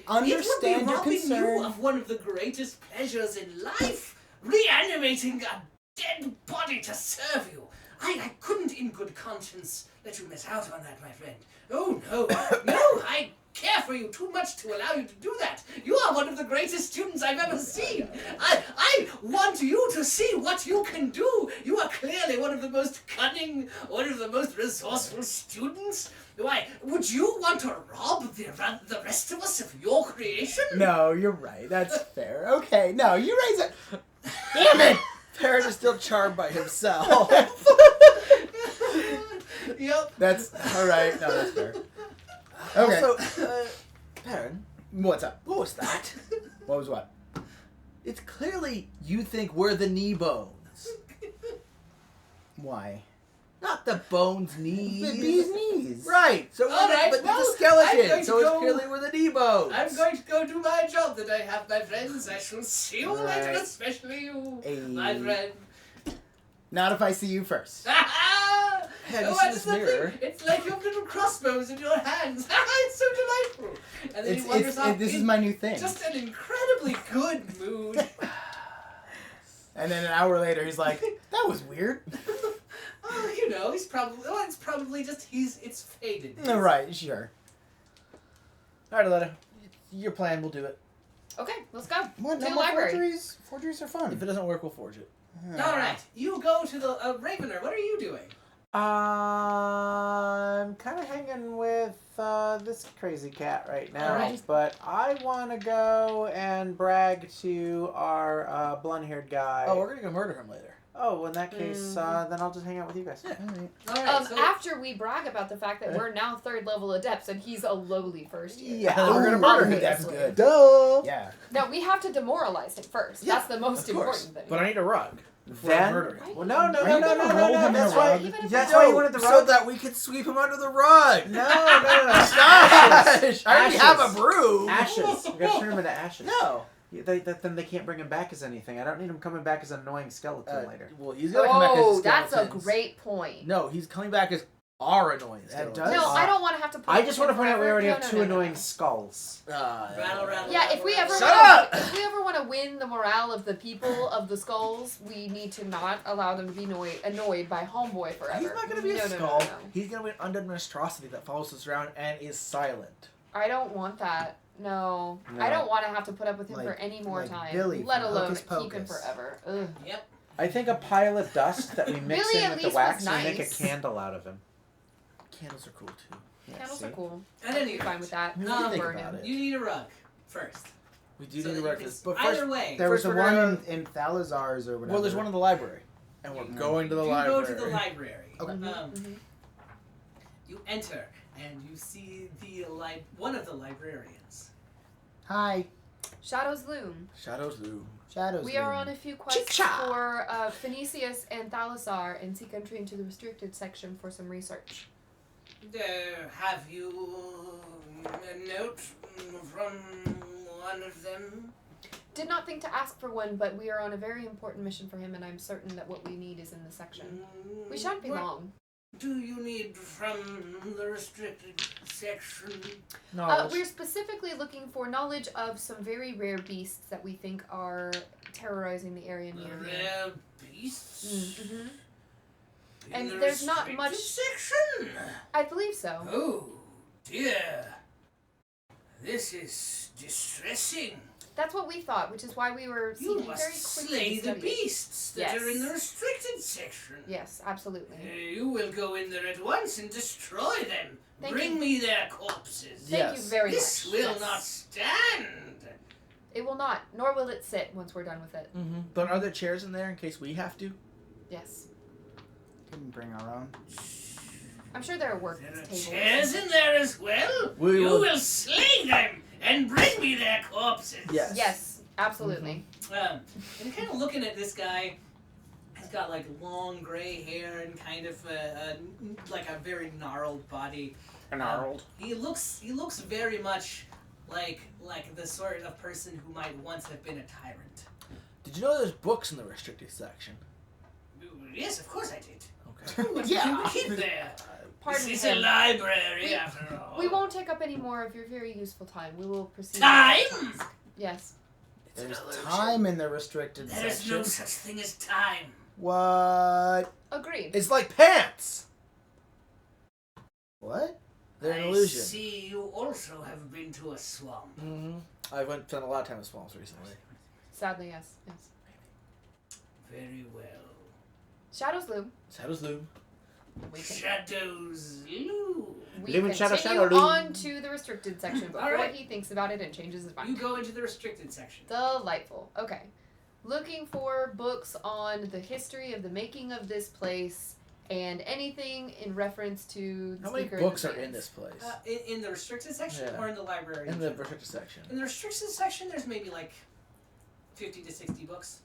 understand your It would be robbing concern. you of one of the greatest pleasures in life, reanimating a dead body to serve you. I couldn't in good conscience let you miss out on that, my friend. Oh, no. No, I care for you too much to allow you to do that. You are one of the greatest students I've ever seen. I want you to see what you can do. You are clearly one of the most cunning, one of the most resourceful students. Why, would you want to rob the rest of us of your creation? No, you're right. That's fair. Okay, no, you raise it. Damn it! Perrin is still charmed by himself. Yep. That's all right. No, that's fair. Okay. Also, Perrin, What's up? what was that? What was what? It's clearly you think we're the knee bones. Why? Not the bones knees. The bee's knees. Right. So All we're right, but well, the I'm skeleton. going So to it's go- clearly we're the knee bones. I'm going to go do my job that I have, my friends. I shall see you later, Right. especially you, Hey. my friend. Not if I see you first. Have you seen this mirror? It's like you have little crossbows in your hands. It's so delightful. And then he wanders off This is in my new thing. just an incredibly good mood. And then an hour later, he's like, "That was weird." Oh, you know, it's probably just it's faded. Right, sure. All right, Aletta. Your plan. We'll do it. Okay, let's go. What? To No the more library. forgeries? Forgeries are fun. If it doesn't work, we'll forge it. All right, you go to the Ravener. What are you doing? I'm kind of hanging with this crazy cat right now, Alright. but I want to go and brag to our blonde-haired guy. Oh, we're gonna go murder him later. Oh, in that case, then I'll just hang out with you guys. All right. All right, so After we brag about the fact that we're now 3rd level adepts and he's a lowly first year. Yeah, we're gonna murder him. That's Obviously. good. Duh. Yeah. No, we have to demoralize him first. Yeah, That's the most of course. important thing. But I need a rug. Before I Then, murder him. well, no, Are you gonna roll him in That's a why. rug? Even if That's we why you don't- wanted the So rug. that we could sweep him under the rug. No. Gosh, I already have a Ashes. broom. Ashes. We gotta turn him into ashes. No. Then they can't bring him back as anything. I don't need him coming back as an annoying skeleton later. Well, he's gonna come back as Oh, that's a skeletons. great point. No, he's coming back as our annoying That skeletons. does- No, I don't want to have to. Put I up just with want to him point out we forever. already No, have no, two no, no, annoying no. skulls. rattle, rattle. Yeah, if we ever Shut want up! if we ever want to win the morale of the people of the skulls, we need to not allow them to be annoyed by Homeboy forever. He's not gonna be no, a no, skull. No, no, no. He's gonna be an undead monstrosity that follows us around and is silent. I don't want that. No. No. I don't want to have to put up with him Like- for any more like time. Billy let from alone Hocus keep him Pocus. forever. Ugh. Yep. I think a pile of dust that we mix Billy in at with the least wax was and make a nice. candle out of him. Candles are cool too. Yeah, Candles see? are cool. At I'd any be fine rate, with that. What do you think Burn about him. it? You need a rug first. We do So need that a you rug. can- But either first, way. There was First a we're one gonna- in Thalazar's or whatever. well, there's one in the library, and we're going to the you library. go to the library. Okay. Mhm. You enter and you see one of the librarians. Hi, Shadows Loom. Shadows loom. Shadows. We are Loom. on a few quests Chicha. for Phoenicius and Thalasar and seek entry into the restricted section for some research. Have you a note from one of them? Did not think to ask for one, but we are on a very important mission for him, and I'm certain that what we need is in the section. We shan't be What long. do you need from the restricted section? We're specifically looking for knowledge of some very rare beasts that we think are terrorizing the area near here. Rare beasts? Mm-hmm. In And the there's not restricted much- section? I believe so. Oh, dear. This is distressing. That's what we thought, which is why we were You seeking very must quickly slay to the study it. beasts that are in the restricted section. Yes, absolutely. You will go in there at once and destroy them. Thank Bring you. me their corpses. Thank you very This much. will Yes. not stand. It will not, nor will it sit once we're done with it. Mm-hmm. But are there chairs in there in case we have to? Yes. We can bring our own. I'm sure there are work There are tables. chairs in there as well. We you will- will slay them and bring me their corpses. Yes. Yes, absolutely. And kind of looking at this guy, he's got like long gray hair and kind of like a very gnarled body. Gnarled. He looks very much like the sort of person who might once have been a tyrant. Did you know there's books in the restricted section? Yes, of course I did. Okay. What Yeah. did you keep there? Pardon This is him. a library, We- after all. We won't take up any more of your very useful time. We will proceed. Time? Yes. It's an There's illusion. time in the restricted There is section. no such thing as time. What? Agreed. It's like pants! What? They're an I illusion. see you also have been to a swamp. Mm-hmm. I spent a lot of time in swamps recently. Sadly, yes. Yes. Very well. Shadows loom. Shadows loom. We can, Shadows loom. we Loom and shadow, continue shadow loom. on to the restricted section before Alright. he thinks about it and changes his You mind. go into the restricted section. Delightful. Okay. Looking for books on the history of the making of this place and anything in reference to the How many Speaker of books the are in Sands. this place? In the restricted section Yeah. or in the library? In the restricted section. In the restricted section, there's maybe like 50 to 60 books.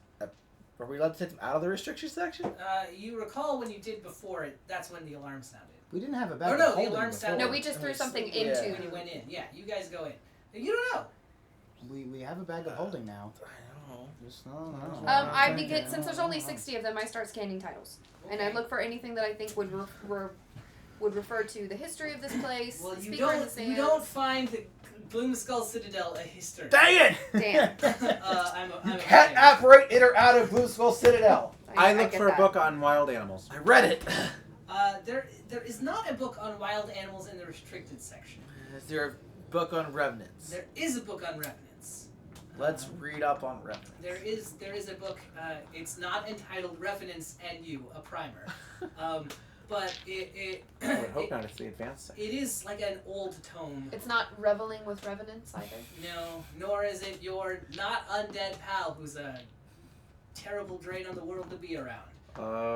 Are we allowed to take them out of the restricted section? You recall when you did before it, that's when the alarm sounded. We didn't have a bag Oh, of no, the holding alarm before. sounded- No, we just threw something Yeah. into. When you went in. Yeah, you guys go in. You don't know. We have a bag of holding now. I don't know. Just no. I begin since there's only 60 of them. I start scanning titles, and I Okay. look for anything that I think would refer to the history of this place. Well, the you Speaker of the don't. Sands. You don't find the Gloomskull Citadel a history. Dang it! Damn. I'm You can't afraid. operate in or out of Blue Skull Citadel. I look get for a that. book on wild animals. I read it. There is not a book on wild animals in the restricted section. Is there a book on revenants? There is a book on revenants. Let's read up on revenants. There is a book. It's not entitled Revenants and You, a primer, but it I would hope not. It's the advanced section. it is like an old tome. It's not reveling with revenants either. No, nor is it your not undead pal who's a terrible drain on the world to be around.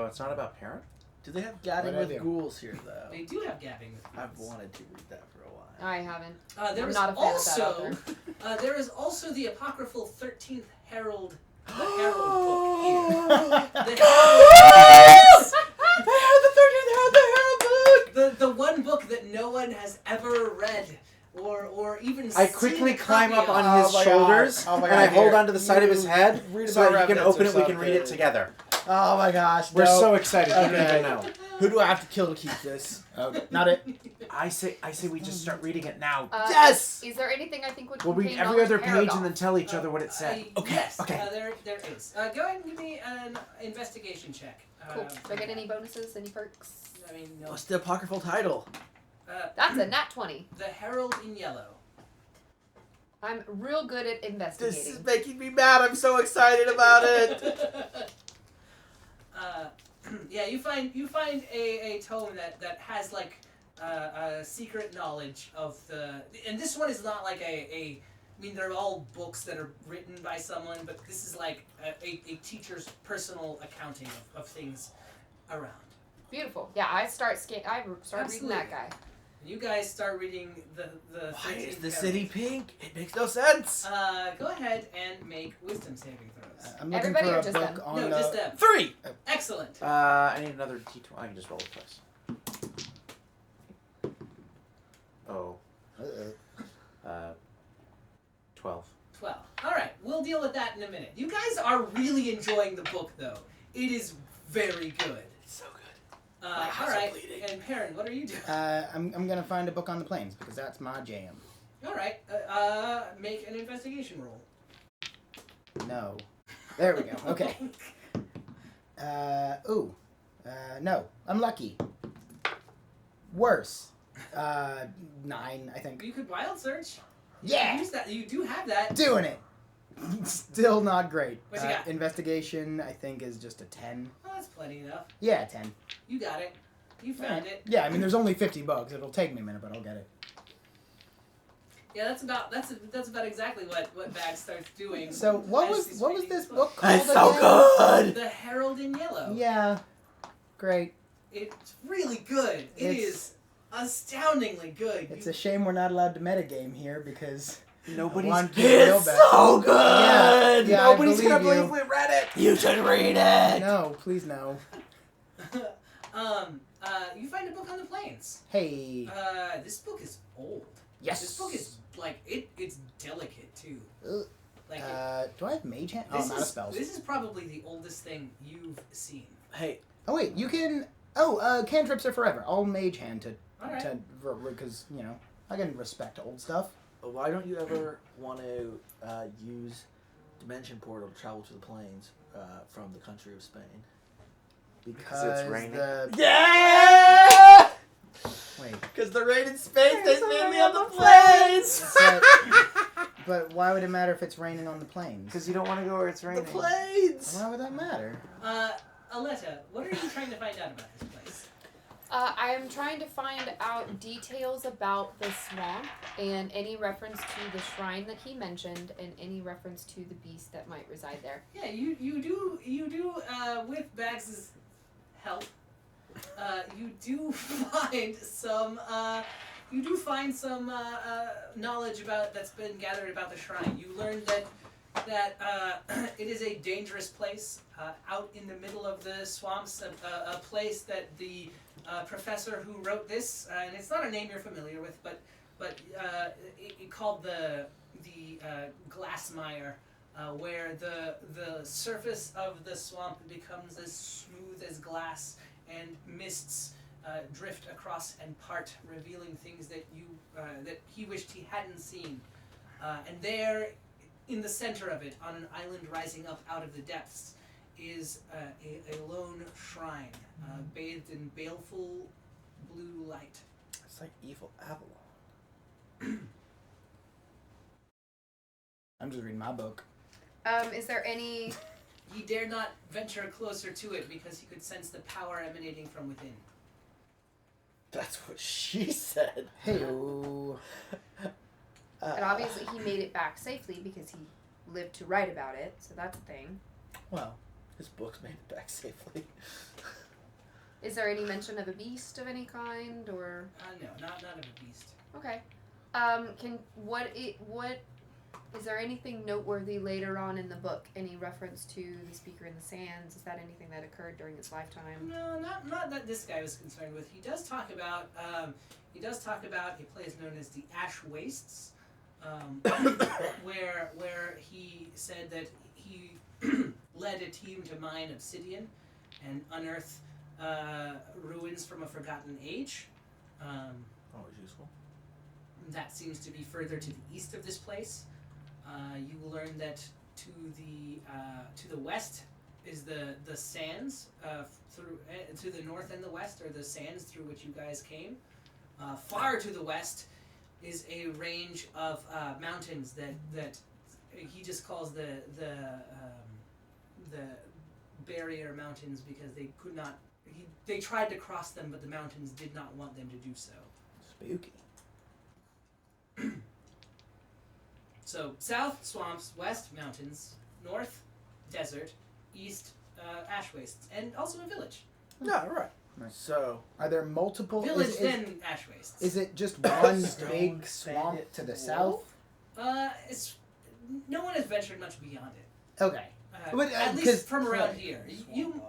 It's not about parent? Do they have gabbing What with I do. ghouls here, though? They do have gabbing with I've ghouls. wanted to read that for a while. I haven't. There I'm is not a fan of that also there is also the apocryphal 13th Herald, the Herald book here. The Herald, the one book that no one has ever read or even I seen quickly a climb copy up of. on his Oh my shoulders God. Oh my and I God, hold here. onto the side of his head read so about that he can revenants open or it. We can read it something. together. Oh my gosh. We're no. so excited. You don't Okay. even know. Who do I have to kill to keep this? Okay, not it. I say we just start reading it now. Yes! Is there anything I think would We'll read contain every knowledge other of page Aragon? and then tell each other what it said. Okay, Yes, okay. There is. Go ahead and give me an investigation check. Cool. Do I get any bonuses? Any perks? I mean, no. What's the apocryphal title? That's a nat 20. The Herald in Yellow. I'm real good at investigating. This is making me mad. I'm so excited about it. Yeah, you find a tome that has like a secret knowledge of the, and this one is not like I mean, they're all books that are written by someone, but this is like a teacher's personal accounting of things around. Beautiful. Yeah, I start reading Absolutely. that guy. And you guys start reading the Why 13th is the Herald. city pink? It makes no sense. Go ahead and make wisdom saving throws. I'm looking Everybody for or a just book them? on No, the. just them. 3! Excellent. I need another D20. I can just roll it twice. Oh. Uh-oh. 12. 12. All right, we'll deal with that in a minute. You guys are really enjoying the book, though. It is very good. It's so good. All eyes are right, bleeding. and Perrin, what are you doing? I'm gonna find a book on the plains because that's my jam. All right, make an investigation roll. No. There we go. Okay. No. I'm lucky. Worse. 9, I think. You could wild search. Yeah. Use that. You do have that. Doing it. Still not great. What you got? Investigation, I think, is just a 10. Oh, that's plenty enough. Yeah, 10. You got it. You found it. Yeah, I mean, there's only 50 bucks. It'll take me a minute, but I'll get it. Yeah, that's about exactly what Bag starts doing. So what as was he's this reading his book called? It's so again? good. The Herald in Yellow. Yeah, great. It's really good. It is astoundingly good. It's a shame we're not allowed to metagame here because Nobody's. one kid real It's bad. so good. Yeah, Nobody's I gonna believe believe we read it. You should read it. No, please no. You find a book on the plains. Hey. This book is old. Yes. This book is like it's delicate too. Ugh. Like Do I have mage hand? Oh, this I'm out of is spells. this is probably the oldest thing you've seen. Hey, Oh wait, you can. Oh, cantrips are forever. I'll mage hand to All right. because I can respect old stuff. why don't you ever want to use Dimension Portal to travel to the plains from the country of Spain? Because it's raining. Yeah! Wait. Because the rain in Spain stays mainly on the plains. But why would it matter if it's raining on the plains? Because you don't want to go where it's The raining. plains. Why would that matter? Aletta, what are you trying to find out about this place? I am trying to find out details about the swamp and any reference to the shrine that he mentioned and any reference to the beast that might reside there. Yeah, you do with Bags's help. You do find some knowledge about that's been gathered about the shrine. You learned that it is a dangerous place out in the middle of the swamps, a place that the professor who wrote this, and it's not a name you're familiar with, but it called the Glassmire, where the surface of the swamp becomes as smooth as glass, and mists drift across and part, revealing things that he wished he hadn't seen. And there, in the center of it, on an island rising up out of the depths, is a lone shrine, bathed in baleful blue light. It's like evil Avalon. I'm just reading my book. Is there any... He dare not venture closer to it because he could sense the power emanating from within. That's what she said. Hey-o. And obviously he made it back safely because he lived to write about it, so that's a thing. Well, His books made it back safely. Is there any mention of a beast of any kind, or... No, not of a beast. Okay. Is there anything noteworthy later on in the book? Any reference to the Speaker in the Sands? Is that anything that occurred during his lifetime? No, not that this guy was concerned with. He does talk about a place known as the Ash Wastes, where he said that he led a team to mine obsidian and unearth ruins from a forgotten age. Always useful. That seems to be further to the east of this place. You will learn that to the west is the sands. To the north and the west are the sands through which you guys came. Far to the west is a range of mountains that he just calls the barrier mountains because they could not. They tried to cross them, but the mountains did not want them to do so. spooky. So south swamps, west mountains, north desert, east ash wastes, and also a village. Yeah, right. Right. So, Are there multiple? Village then ash wastes. Is it just one Stone big swamp bandit to the wolf? south? It's no one has ventured much beyond it. Okay. But, at 'cause- least from around here. swamp,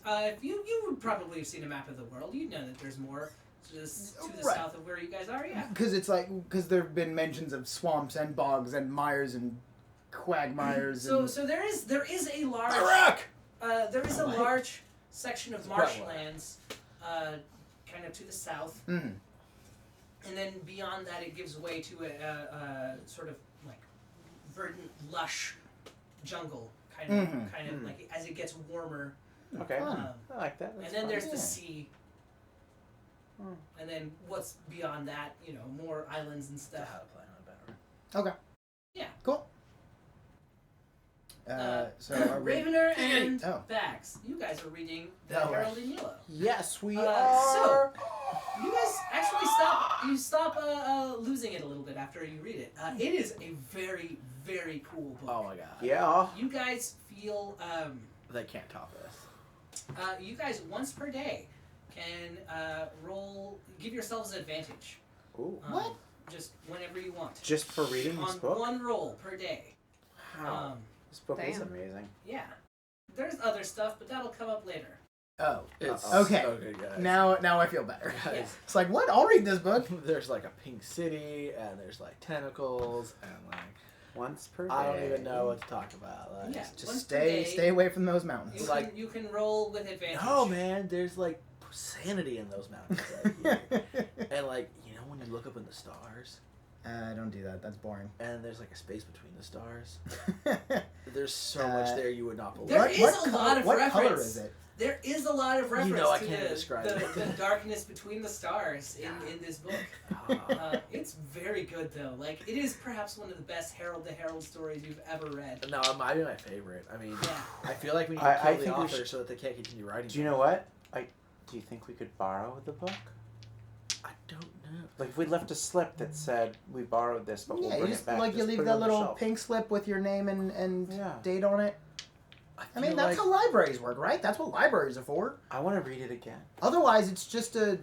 obviously. You would probably have seen a map of the world. You'd know that there's more to the Right. south of where you guys are. Yeah. Because there have been mentions of swamps and bogs and mires and quagmires. So and... there is a large Iraq! there is a Right. large section of It's quite large. marshlands, kind of to the south, Mhm. and then beyond that it gives way to a sort of like verdant, lush jungle kind of Mhm. like as it gets warmer. Okay, Fun. I like that. And That's then fun. there's the Yeah. sea. Hmm. And then what's beyond that, more islands and That's stuff. how to play on a better. Okay. Yeah. Cool. So are we... Ravener and Oh. Bax, you guys are reading The Oh, right. Herald in Yellow. Yes, we So, are. you guys actually stop losing it a little bit after you read it. It is a very, very cool book. Oh my god. Yeah. You guys feel, They can't top this. you guys once per day can give yourselves an advantage. Ooh. What? Just whenever you want. Just for reading this On book? one roll per day. Wow. This book is Damn. amazing. Yeah. There's other stuff, but that'll come up later. Oh. It's Okay. okay, guys. Now I feel better. Yeah. It's like, what? I'll read this book. There's like a pink city, and there's like tentacles, and like Once per day. I don't even know what to talk about. Like, Yeah. Just Once per day, stay away from those mountains. You can roll with advantage. no, man, there's like sanity in those mountains, right here. And like when you look up in the stars, Don't do that. That's boring. and there's like a space between the stars. There's so much there you would not believe. There is a lot of what reference. color is it? There is a lot of reference I to can't describe it. the darkness between the stars in this book. It's very good though. Like it is perhaps one of the best Herald the Herald stories you've ever read. No, it might be my favorite. I mean, Yeah. I feel like we need I to kill the think we author should- so that they can't continue writing. Do you know what? Do you think we could borrow the book? I don't know. Like if we left a slip that said we borrowed this, but we'll Yeah, you bring just it back. like you just leave put it that on the little shelf. pink slip with your name and Yeah. date on it. I mean, feel that's like- how libraries work, right? That's what libraries are for. I want to read it again. Otherwise, it's just a.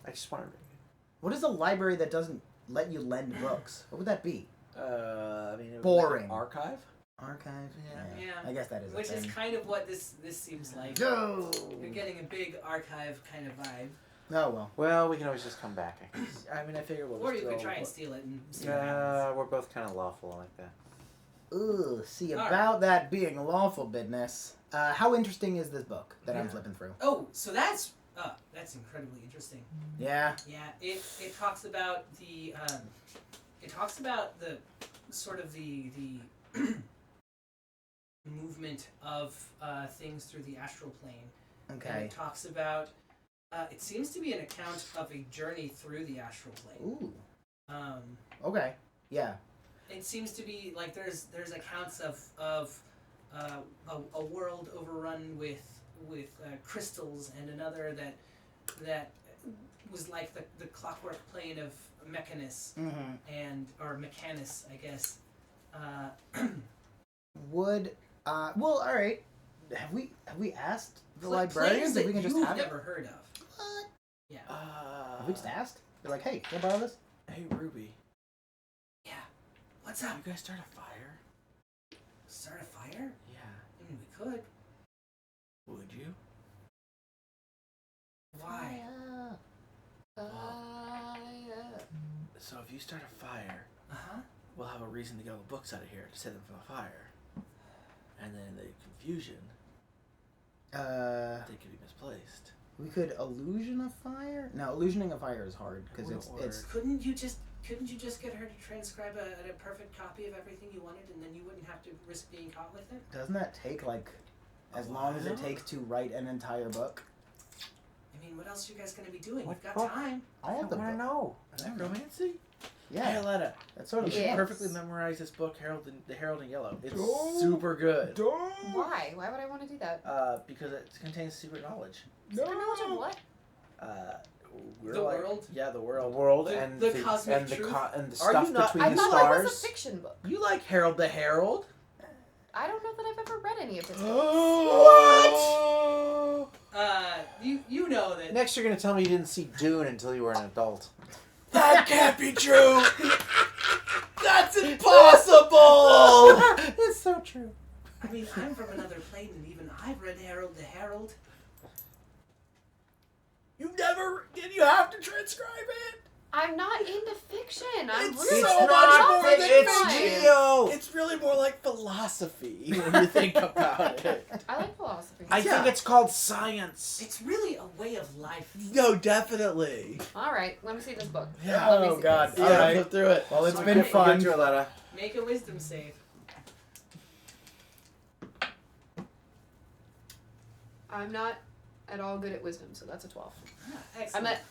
I just want to read it. What is a library that doesn't let you lend books? What would that be? I mean, it would be Boring. Like an archive. Archive? Yeah. I guess that is Which a is thing. kind of what this seems like. No! You're getting a big archive kind of vibe. Oh, well. Well, we can always just come back, I guess. I mean, I figure we'll. Or just you could throw try and what- steal it and see what happens. We're both kind of lawful like that. Ugh, see, All about that being lawful business, how interesting is this book that I'm Yeah. flipping through? Oh, so that's incredibly interesting. Yeah? Yeah, it talks about the sort of the movement of things through the astral plane. And Okay. it talks about it seems to be an account of a journey through the astral plane. Ooh. Um, Okay. Yeah. it seems to be like there's accounts of a world overrun with crystals, and another that was like the clockwork plane of Mechanus Mm-hmm. or Mechanus, I guess. Well, alright. Have we asked the Planes librarians that if we can just you've have it? never heard of. What? Yeah. Have we just asked? They're like, hey, can I borrow this? Hey, Ruby. Yeah. What's You up? guys start a fire? Start a fire? Yeah. I mean, we could. Would you? Why? So if you start a fire, Uh-huh. we'll have a reason to get all the books out of here to set them for the fire. And then the confusion, they could be misplaced. We could illusion a fire? No, illusioning a fire is hard because Wouldn't it's work. Couldn't you just get her to transcribe a perfect copy of everything you wanted, and then you wouldn't have to risk being caught with it? doesn't that take like as A long as it while? takes to write an entire book? I mean, what else are you guys gonna be doing? What You've got book? time. I have the want to book. know. Necromancy? Yeah, Hey, Aletta, that's sort you of should Yes. perfectly memorize this book, The Herald in Yellow. It's Oh. super good. Why? Why would I want to do that? Because it contains secret knowledge. Secret knowledge of what? We're The like, world? Yeah, the The world. world The- and the cosmic and the truth? and the Are stuff you not- between I the thought stars. it was a fiction book. You like Harold the Herald? I don't know that I've ever read any of his books. What? You know that. Next, you're gonna tell me you didn't see Dune until you were an adult. That can't be true! That's impossible! It's so true. I mean, I'm from another plane, and even I've read Harold the Herald. You never... Did you have to transcribe it? I'm not into fiction. I'm It's really so not much more than It's fiction. Geo. It's really more like philosophy when you think about it. I like philosophy. I Yeah. think it's called science. It's really a way of life. No, definitely. All right, let me see this book. Yeah. Let me Oh see God! this. All Yeah, right. flip through it. Well, it's So been I fun. Get your letter. Make a wisdom save. I'm not at all good at wisdom, so that's a 12. Ah, I'm excellent. at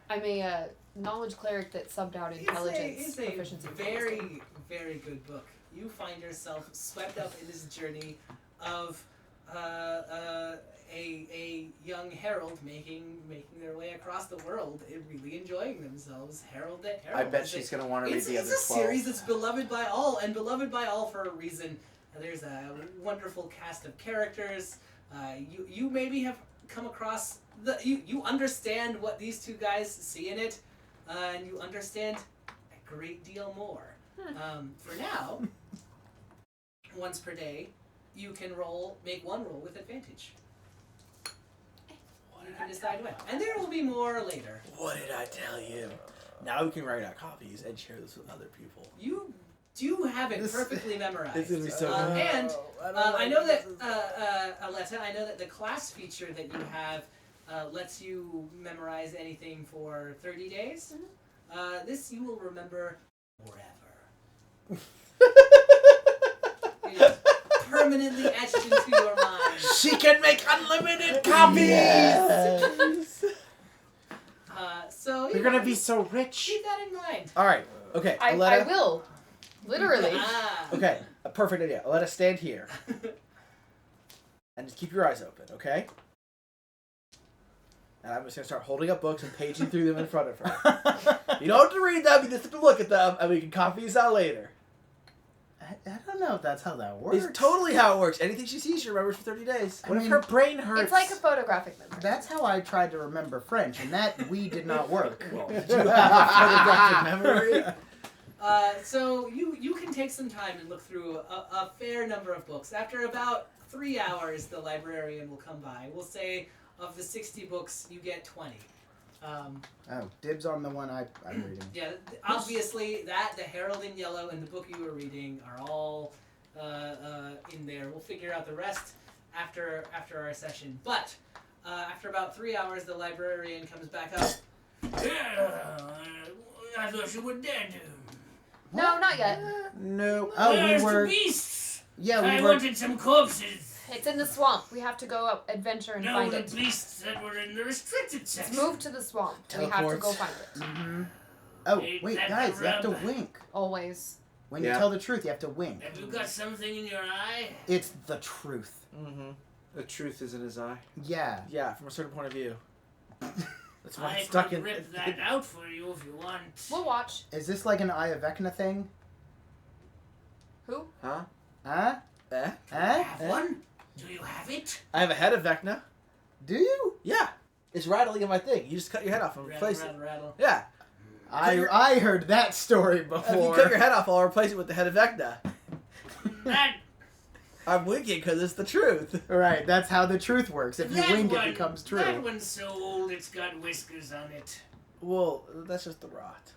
I'm a knowledge cleric that subbed out intelligence It's a proficiency. very, very good book. You find yourself swept up in this journey of a young herald making their way across the world and really enjoying themselves. Herald the Herald. I bet she's going to want to read the other 12. It's a series that's beloved by all, and beloved by all for a reason. There's a wonderful cast of characters. You maybe have come across you understand what these two guys see in it, and you understand a great deal more. For now, once per day, you can make one roll with advantage. You can decide when, and there will be more later. What did I tell you? Now we can write out copies and share this with other people. You do have it perfectly memorized. It's gonna be so good. And I know that Aletta, I know that the class feature that you have lets you memorize anything for 30 days. This you will remember forever. It is permanently etched into your mind. She can make unlimited copies! Yes. So You're going to be so rich. keep that in mind. Alright, okay. I Aletta. will. Literally. Okay, a perfect idea. Let us stand here. And just keep your eyes open, okay? And I'm just going to start holding up books and paging through them in front of her. You don't have to read them, you just have to look at them, and we can copy these out later. I don't know if that's how that works. It's totally how it works. Anything she sees, she remembers for 30 days. What if her brain hurts? It's like a photographic memory. That's how I tried to remember French, and that did not work. Well, did you have a photographic memory? So you can take some time and look through a fair number of books. After about 3 hours, the librarian will come by. We'll say of the 60 books, you get 20. Oh, dibs on the one I'm reading. Yeah, obviously the Herald in Yellow and the book you were reading are all in there. We'll figure out the rest after our session. But after about 3 hours, the librarian comes back up. I thought you were dead. No, not yet. No. Oh, Where's we were. the beasts? Yeah, I we were. wanted some corpses. It's in the swamp. We have to go up adventure and No, find the it. beasts that were in the restricted Let's section. move to the swamp. We have to go Teleports. find it. Mm-hmm. Oh, Ain't wait, that guys, the you have to rub? wink. Always. When you Yeah. tell the truth, you have to wink. Have you got something in your eye? It's the truth. Mm-hmm. The truth is in his eye. Yeah. Yeah, from a certain point of view. That's why I it's stuck could in. rip that out for you if you want. We'll watch. Is this like an Eye of Vecna thing? Who? Huh? Huh? Eh? Have one? Do you have it? I have a head of Vecna. Do you? Yeah. It's rattling in my thing. You just cut your head off and Rattle, replace it. rattle, rattle. Yeah. I heard that story If you before. cut your head off, I'll replace it with the head of Vecna. That, I'm winking because it's the truth. Right, that's how the truth works. If you that wink, one, it becomes That true. one's so old it's got whiskers on it. Well, that's just the rot.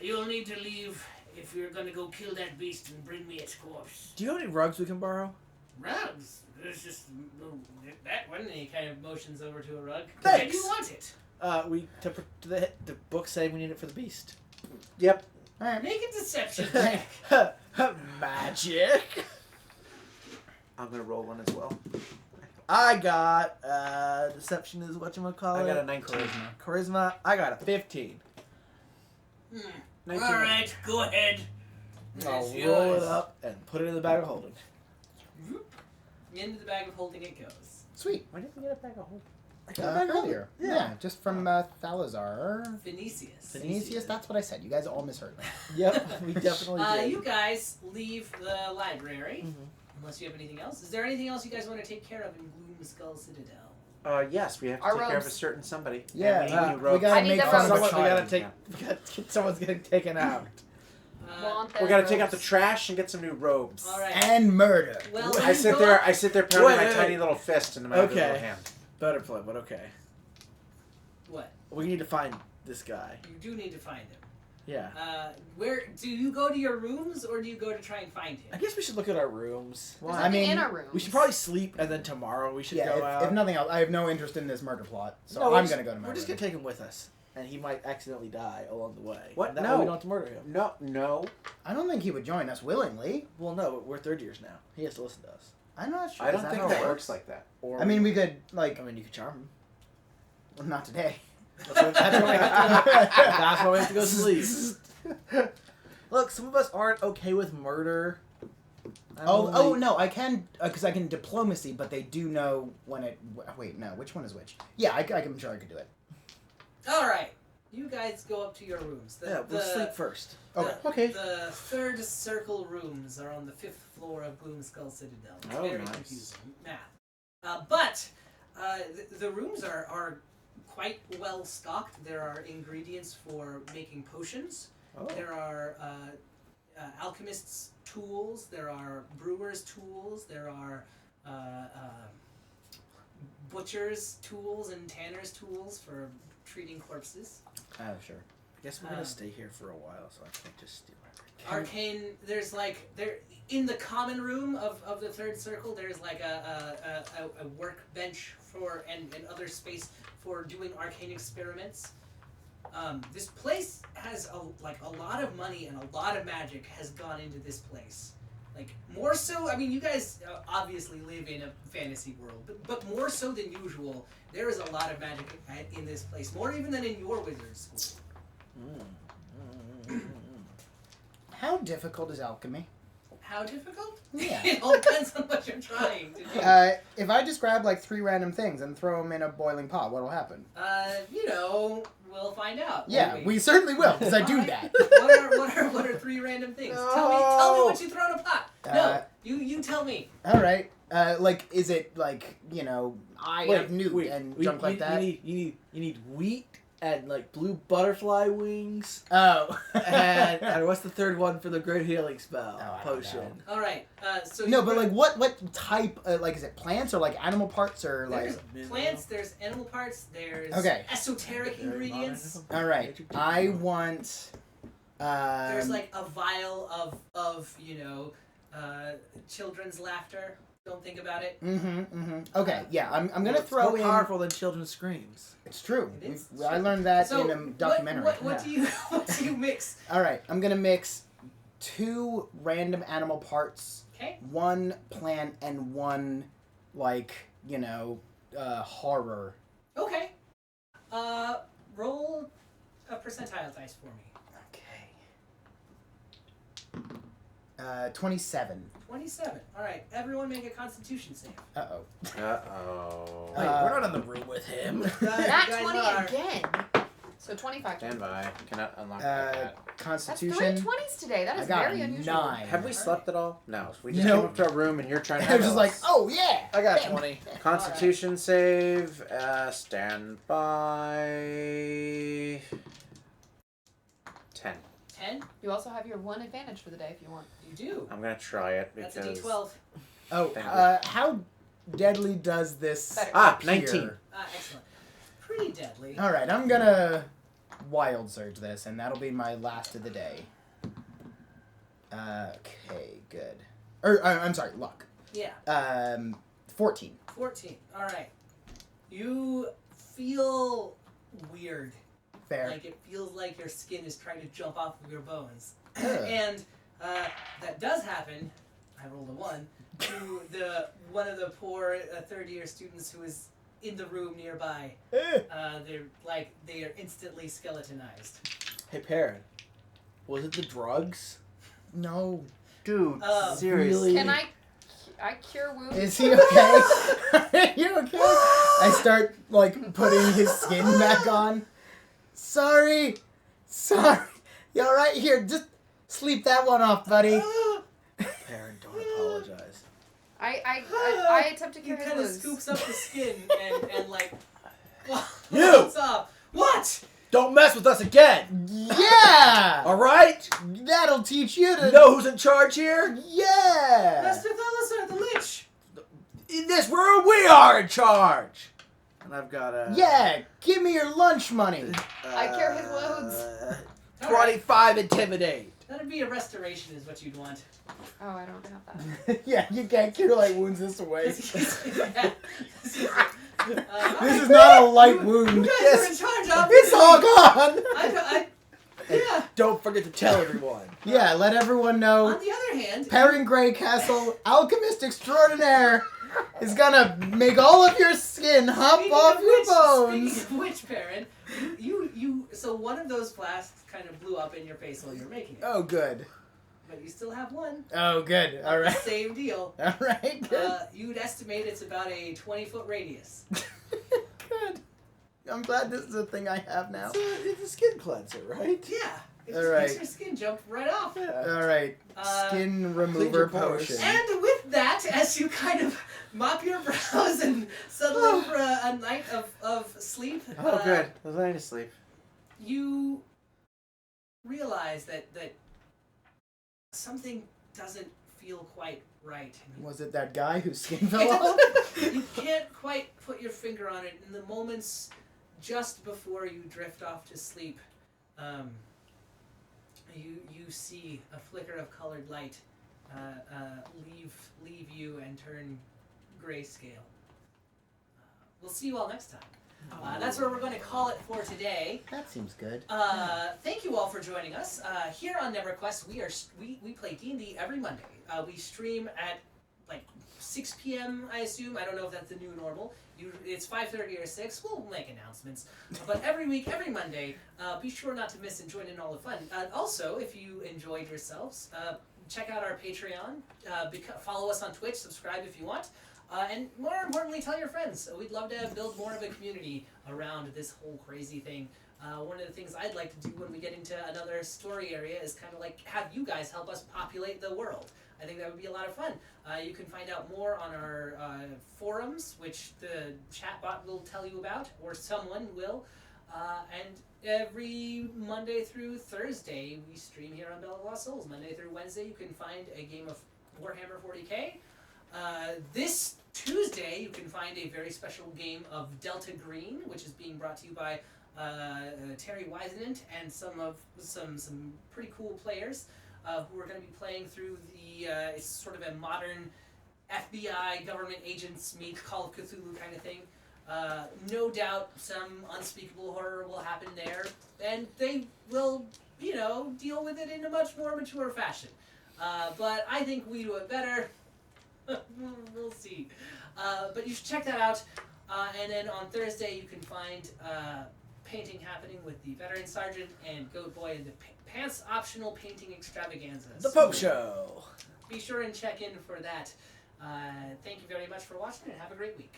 You'll need to leave if you're gonna go kill that beast and bring me its corpse. Do you have any rugs we can borrow? Rugs? There's just that one. And he kind of motions over to a rug. Thanks. Why do you want it? The book say we need it for the beast. Yep. Alright. Make a deception check. Magic. I'm going to roll one as well. I got deception is whatchamacallit. I got a 19. Charisma. I got a 15. 19. All right, go ahead. I'll It's roll yours. it up and put it in the bag of holding. Into the bag of holding it goes. Sweet. Why didn't we get a bag of holding? I got a bag of holding. Earlier. Yeah. Yeah, just from Thalazar. Phoenicius. Venetius, that's what I said. You guys all misheard me. Yep, we definitely did. You guys leave the library. Mhm. Unless you have anything else. Is there anything else you guys want to take care of in Gloom Skull Citadel? Yes, we have to Our take care of a robes. certain somebody. Yeah, And we need new we robes. gotta I need make them fun of a robes. We gotta child. take. Someone's getting taken out. Want We them gotta take out the robes. trash and get some new robes. All right. And murder. Well, I sit there pounding Wait, my wait, tiny wait. little fist into my other Okay. little hand. Better play, but okay. What? We need to find this guy. You do need to find him. Yeah. Where do you go to your rooms, or do you go to try and find I him? guess we should look at our rooms. There's I nothing mean, in our room. We should probably sleep, and then tomorrow we should Yeah, go out. if nothing else, I have no interest in this murder plot, so No, we're I'm just- gonna go to my We're just room. gonna take him with us, and he might accidentally die along the way. What? And that No. way we don't have to murder him. No. I don't think he would join us willingly. Well, no, we're third years now. He has to listen to us. I'm not sure. I Is don't that think how that it works like that. Or I mean, we could, like, I mean, you could charm him. Well, not today. That's why we have to go sleep. Look, some of us aren't okay with murder. Oh no, I can because I can diplomacy, but they do know when it. Wait, no, which one is which? Yeah, I'm sure I could do it. All right, you guys go up to your rooms. We'll sleep first. Okay. The third circle rooms are on the 5th floor of Gloomskull Citadel. It's very nice. confusing math. But the rooms are quite well stocked. There are ingredients for making potions. Oh. There are alchemists' tools. There are brewers' tools. There are butchers' tools and tanners' tools for treating corpses. Oh sure. I guess we're gonna stay here for a while, so I can't just steal everything. Arcane. There's in the common room of the third circle. There's like a workbench for and other space for doing arcane experiments. This place has a lot of money and a lot of magic has gone into this place. Like more so. I mean, you guys obviously live in a fantasy world, but more so than usual. There is a lot of magic in this place, more even than in your wizard school. How difficult is alchemy? How difficult? Yeah. It all depends on what you're trying to do. If I just grab like 3 random things and throw them in a boiling pot, what'll happen? We'll find out. Yeah, won't we certainly will, because I do Alright. that. What are 3 random things? No. Tell me what you throw in a pot. No, you tell me. All right. Is it like I have newt and junk like that? You need wheat and like blue butterfly wings. Oh. and what's the third one for the great healing spell? Oh, I don't Potion. know. All right. So No, you but brought- like what type? Is it plants or like animal parts or like? there's plants, there's animal parts, there's Okay. esoteric ingredients. All right. I want. There's like a vial of children's laughter. Don't think about it. Okay, yeah, I'm gonna It's throw more in. powerful than children's screams. It's true. It is. I learned that So in a documentary. what do you mix? All right, I'm gonna mix 2 random animal parts, Okay. 1 plant, and 1 horror. Okay. Roll a percentile dice for me. Okay. 27. 27. All right. Everyone make a Constitution save. Uh-oh. Uh-oh. Wait, we're not in the room with him. Nat Guys 20 are. again. So 25. Stand by. Cannot unlock that. That's Constitution. 3 20s today. That I is got very a unusual. 9. Have we slept at all? No. We just Nope. came up to our room and you're trying to I was just tell like, us. oh yeah. I got Bam. 20. Constitution save. Stand by. 10. 10. You also have your 1 advantage for the day if you want. You do. I'm gonna try it because. That's a D12. Oh, Thank how deadly does this Better. Ah, appear? 19. Excellent. Pretty deadly. All right, I'm gonna wild surge this, and that'll be my last of the day. Okay, good. I'm sorry, luck. Yeah. 14. 14. All right. You feel weird. Fair. Like it feels like your skin is trying to jump off of your bones. Ugh. And that does happen. I rolled a 1 to one of the poor third-year students who is in the room nearby. They are instantly skeletonized. Hey, Perrin. Was it the drugs? No. Dude, Oh, seriously. Can I cure wounds? Is he okay? Are you okay? I start putting his skin back on. Sorry. You all right? Here, just sleep that one off, buddy. Perrin, don't apologize. I attempt to He cure his kind of wounds. scoops up the skin and You! what's up? What? Don't mess with us again! Yeah! Alright? That'll teach you to... You know who's in charge here? Yeah! Master Thalassar, the Lich. In this room, we are in charge! And I've got a... Yeah! Give me your lunch money. I cure his wounds. 25 intimidate. That'd be a restoration is what you'd want. Oh, I don't have that. Yeah, you can't cure wounds this way. Yeah. This is not a light wound. You guys are in charge of It's all gone! yeah. Don't forget to tell everyone. Yeah, let everyone know. On the other hand, Perrin Greycastle, alchemist extraordinaire. is gonna make all of your skin hop off your bones. Speaking of which, Perrin, so one of those flasks kind of blew up in your face while you were making it. Oh, good. But you still have one. Oh, good. All right. Same deal. All right, good. You'd estimate it's about a 20-foot radius. Good. I'm glad this is a thing I have now. It's a skin cleanser, right? Yeah. It All just right. makes your skin jump right off. All right. Skin remover potion. And with that, as you kind of mop your brows and settle in for a night of sleep, Oh, good. I was lying to sleep. you realize that something doesn't feel quite right. Was it that guy whose skin fell off? You can't quite put your finger on it. In the moments just before you drift off to sleep, you see a flicker of colored light leave you and turn grayscale. We'll see you all next time. That's where we're going to call it for today. That seems good. Thank you all for joining us. Here on NeverQuest, we play D&D every Monday. We stream at like 6 p.m. I assume. I don't know if that's the new normal. It's 5:30 or 6. We'll make announcements. But every week, every Monday, be sure not to miss and join in all the fun. Also, if you enjoyed yourselves, check out our Patreon. Follow us on Twitch. Subscribe if you want. And more importantly, tell your friends. We'd love to build more of a community around this whole crazy thing. One of the things I'd like to do when we get into another story area is kind of like have you guys help us populate the world. I think that would be a lot of fun. You can find out more on our forums, which the chatbot will tell you about, or someone will. And every Monday through Thursday, we stream here on Bell of Lost Souls. Monday through Wednesday, you can find a game of Warhammer 40k. This Tuesday, you can find a very special game of Delta Green, which is being brought to you by Terry Wisenant and some pretty cool players who are going to be playing through it's sort of a modern FBI government agents meet Call of Cthulhu kind of thing. No doubt some unspeakable horror will happen there, and they will, deal with it in a much more mature fashion. But I think we do it better. We'll see. But you should check that out. And then on Thursday, you can find painting happening with the Veteran Sergeant and Goat Boy and the Pants Optional Painting Extravaganza. The Pope Show. Be sure and check in for that. Thank you very much for watching, and have a great week.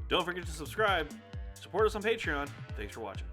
Don't forget to subscribe. Support us on Patreon. Thanks for watching.